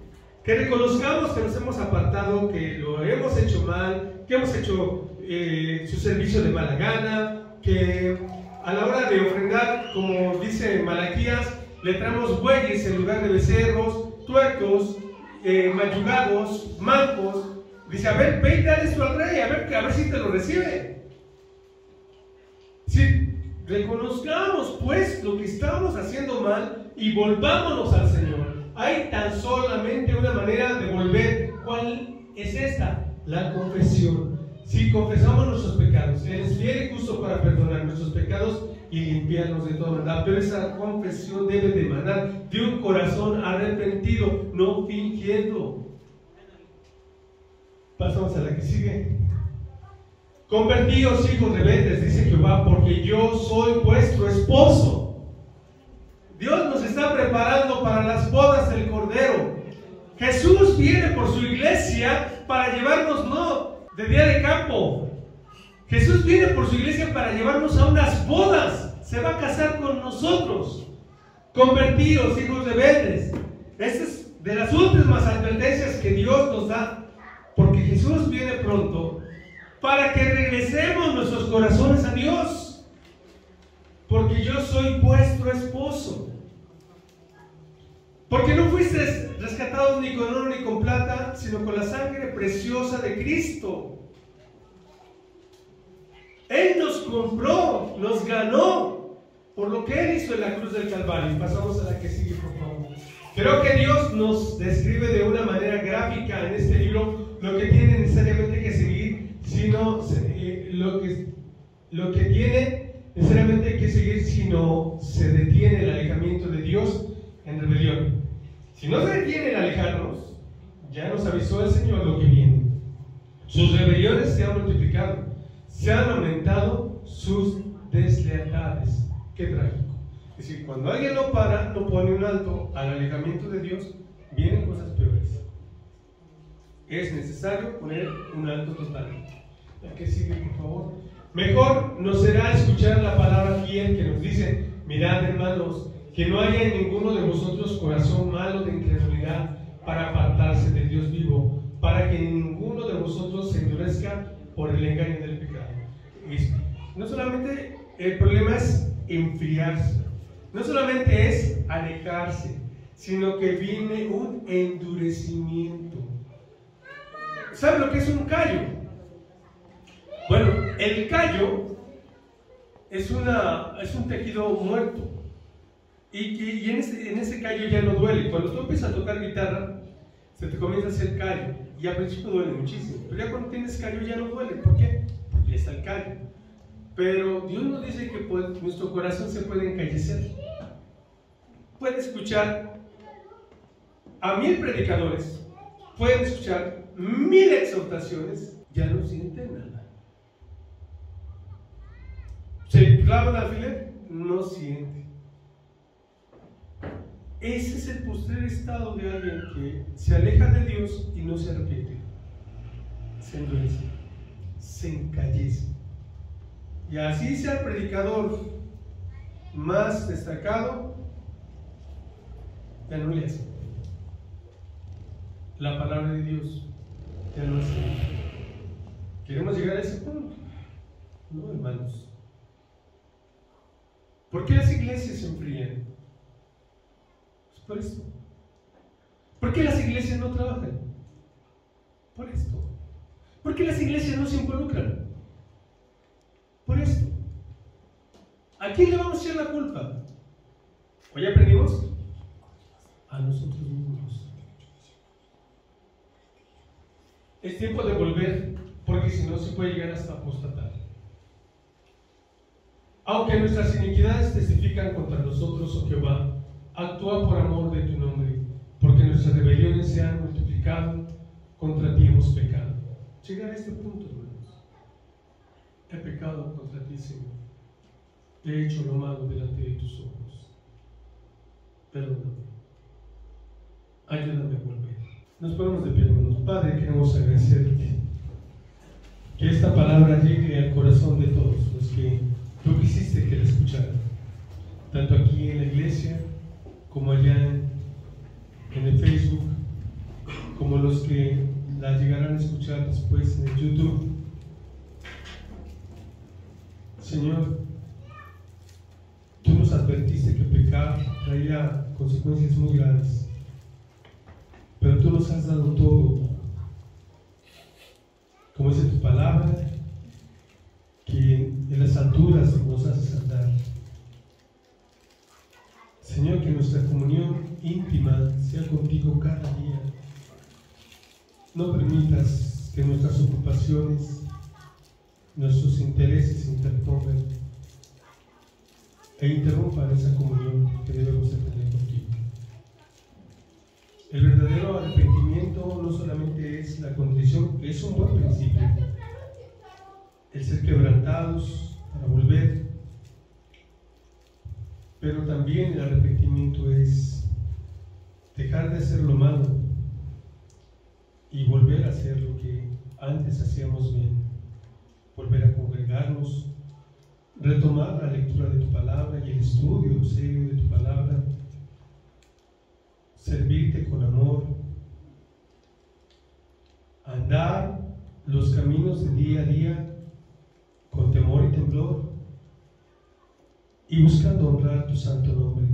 Que reconozcamos que nos hemos apartado, que lo hemos hecho mal, que hemos hecho su servicio de mala gana, que a la hora de ofrendar, como dice Malaquías, le traemos bueyes en lugar de becerros, tuertos, mayugados, mancos. Dice: a ver, ve y dale esto al rey, a ver si te lo recibe. Si reconozcamos pues lo que estamos haciendo mal y volvámonos al Señor. Hay tan solamente una manera de volver. ¿Cuál es esta? La confesión. Si confesamos nuestros pecados, Él es fiel y justo para perdonar nuestros pecados y limpiarnos de toda maldad. Pero esa confesión debe de emanar de un corazón arrepentido, no fingiendo. Pasamos a la que sigue. Convertíos, hijos rebeldes, dice Jehová, porque yo soy vuestro esposo. Dios nos está preparando para las bodas del Cordero. Jesús viene por su iglesia para llevarnos no de día de campo. Jesús viene por su iglesia para llevarnos a unas bodas. Se va a casar con nosotros. Convertíos, hijos rebeldes. Esta es de las últimas advertencias que Dios nos da, porque Jesús viene pronto para que regresemos nuestros corazones a Dios. Porque yo soy vuestro esposo. Porque no fuisteis rescatados ni con oro ni con plata, sino con la sangre preciosa de Cristo. Él nos compró, nos ganó por lo que Él hizo en la cruz del Calvario. Pasamos a la que sigue, por favor. Creo que Dios nos describe de una manera gráfica en este libro lo que tiene necesariamente que seguir, sino lo que tiene necesariamente que seguir si no se detiene el alejamiento de Dios en rebelión. Si no se detiene el alejarnos, ya nos avisó el Señor lo que viene. Sus rebeliones se han multiplicado, se han aumentado sus deslealtades. Qué trágico. Es decir, cuando alguien no para, no pone un alto al alejamiento de Dios, vienen cosas peores. Es necesario poner un alto total. La que sigue, por favor. Mejor nos será escuchar la palabra fiel que nos dice: mirad, hermanos, que no haya en ninguno de vosotros corazón malo de incredulidad para apartarse del Dios vivo, para que ninguno de vosotros se endurezca por el engaño del pecado. Y no solamente el problema es enfriarse, no solamente es alejarse, sino que viene un endurecimiento. ¿Sabe lo que es un callo? Bueno, el callo es un tejido muerto. Y en ese callo ya no duele. Cuando tú empiezas a tocar guitarra, se te comienza a hacer callo. Y al principio duele muchísimo. Pero ya cuando tienes callo ya no duele. ¿Por qué? Porque ya está el callo. Pero Dios nos dice que nuestro corazón se puede encallecer. Puede escuchar a 1000 predicadores. Pueden escuchar 1000 exhortaciones, ya no siente nada. Se clava el alfiler, no siente. Ese es el postrer estado de alguien que se aleja de Dios y no se arrepiente. Se endurece, se encallece. Y así sea el predicador más destacado, ya no le hace. La palabra de Dios ya no hace. ¿Queremos llegar a ese punto? No, hermanos. ¿Por qué las iglesias se enfrían? Pues por esto. ¿Por qué las iglesias no trabajan? Por esto. ¿Por qué las iglesias no se involucran? Por esto. ¿A quién le vamos a echar la culpa? ¿Hoy aprendimos? A nosotros mismos. Es tiempo de volver, porque si no se puede llegar hasta apostatar. Aunque nuestras iniquidades testifican contra nosotros, oh Jehová, actúa por amor de tu nombre, porque nuestras rebeliones se han multiplicado, contra ti hemos pecado. Llegar a este punto, hermanos. He pecado contra ti, Señor. He hecho lo malo delante de tus ojos. Perdóname. Ayúdame a volver. Nos ponemos de pie, hermanos. Padre, queremos agradecerte que esta palabra llegue al corazón de todos los que tú quisiste que la escucharan, tanto aquí en la iglesia como allá en el Facebook, como los que la llegarán a escuchar después en el YouTube. Señor, tú nos advertiste que pecar traía consecuencias muy graves, pero tú nos has dado todo, como dice tu palabra, que en las alturas nos haces andar. Señor, que nuestra comunión íntima sea contigo cada día. No permitas que nuestras ocupaciones, nuestros intereses se interpongan e interrumpan esa comunión que debemos de tener contigo. El verdadero arrepentimiento no solamente es la contrición, es un buen principio. El ser quebrantados para volver, pero también el arrepentimiento es dejar de hacer lo malo y volver a hacer lo que antes hacíamos bien, volver a congregarnos, retomar la lectura de tu palabra y el estudio serio de tu palabra, servirte con amor, andar los caminos de día a día con temor y temblor y buscando honrar tu santo nombre.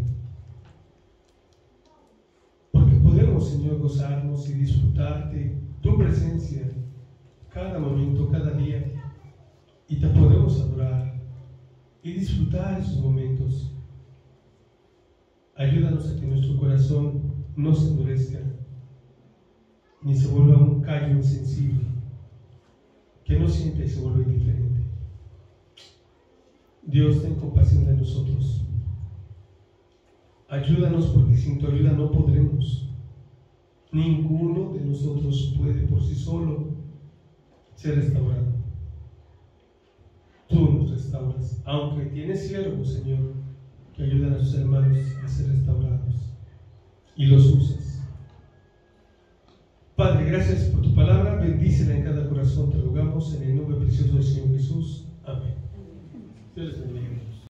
Porque podemos, Señor, gozarnos y disfrutarte tu presencia cada momento, cada día, y te podemos adorar y disfrutar esos momentos. Ayúdanos a que nuestro corazón no se endurezca ni se vuelva un callo insensible, que no siente y se vuelve indiferente. Dios, ten compasión de nosotros. Ayúdanos, porque sin tu ayuda no podremos. Ninguno de nosotros puede por sí solo ser restaurado. Tú nos restauras, aunque tienes siervos, Señor, que ayudan a sus hermanos a ser restaurados, y los usas. Padre, gracias por tu palabra, bendícela en cada corazón, te rogamos en el nombre precioso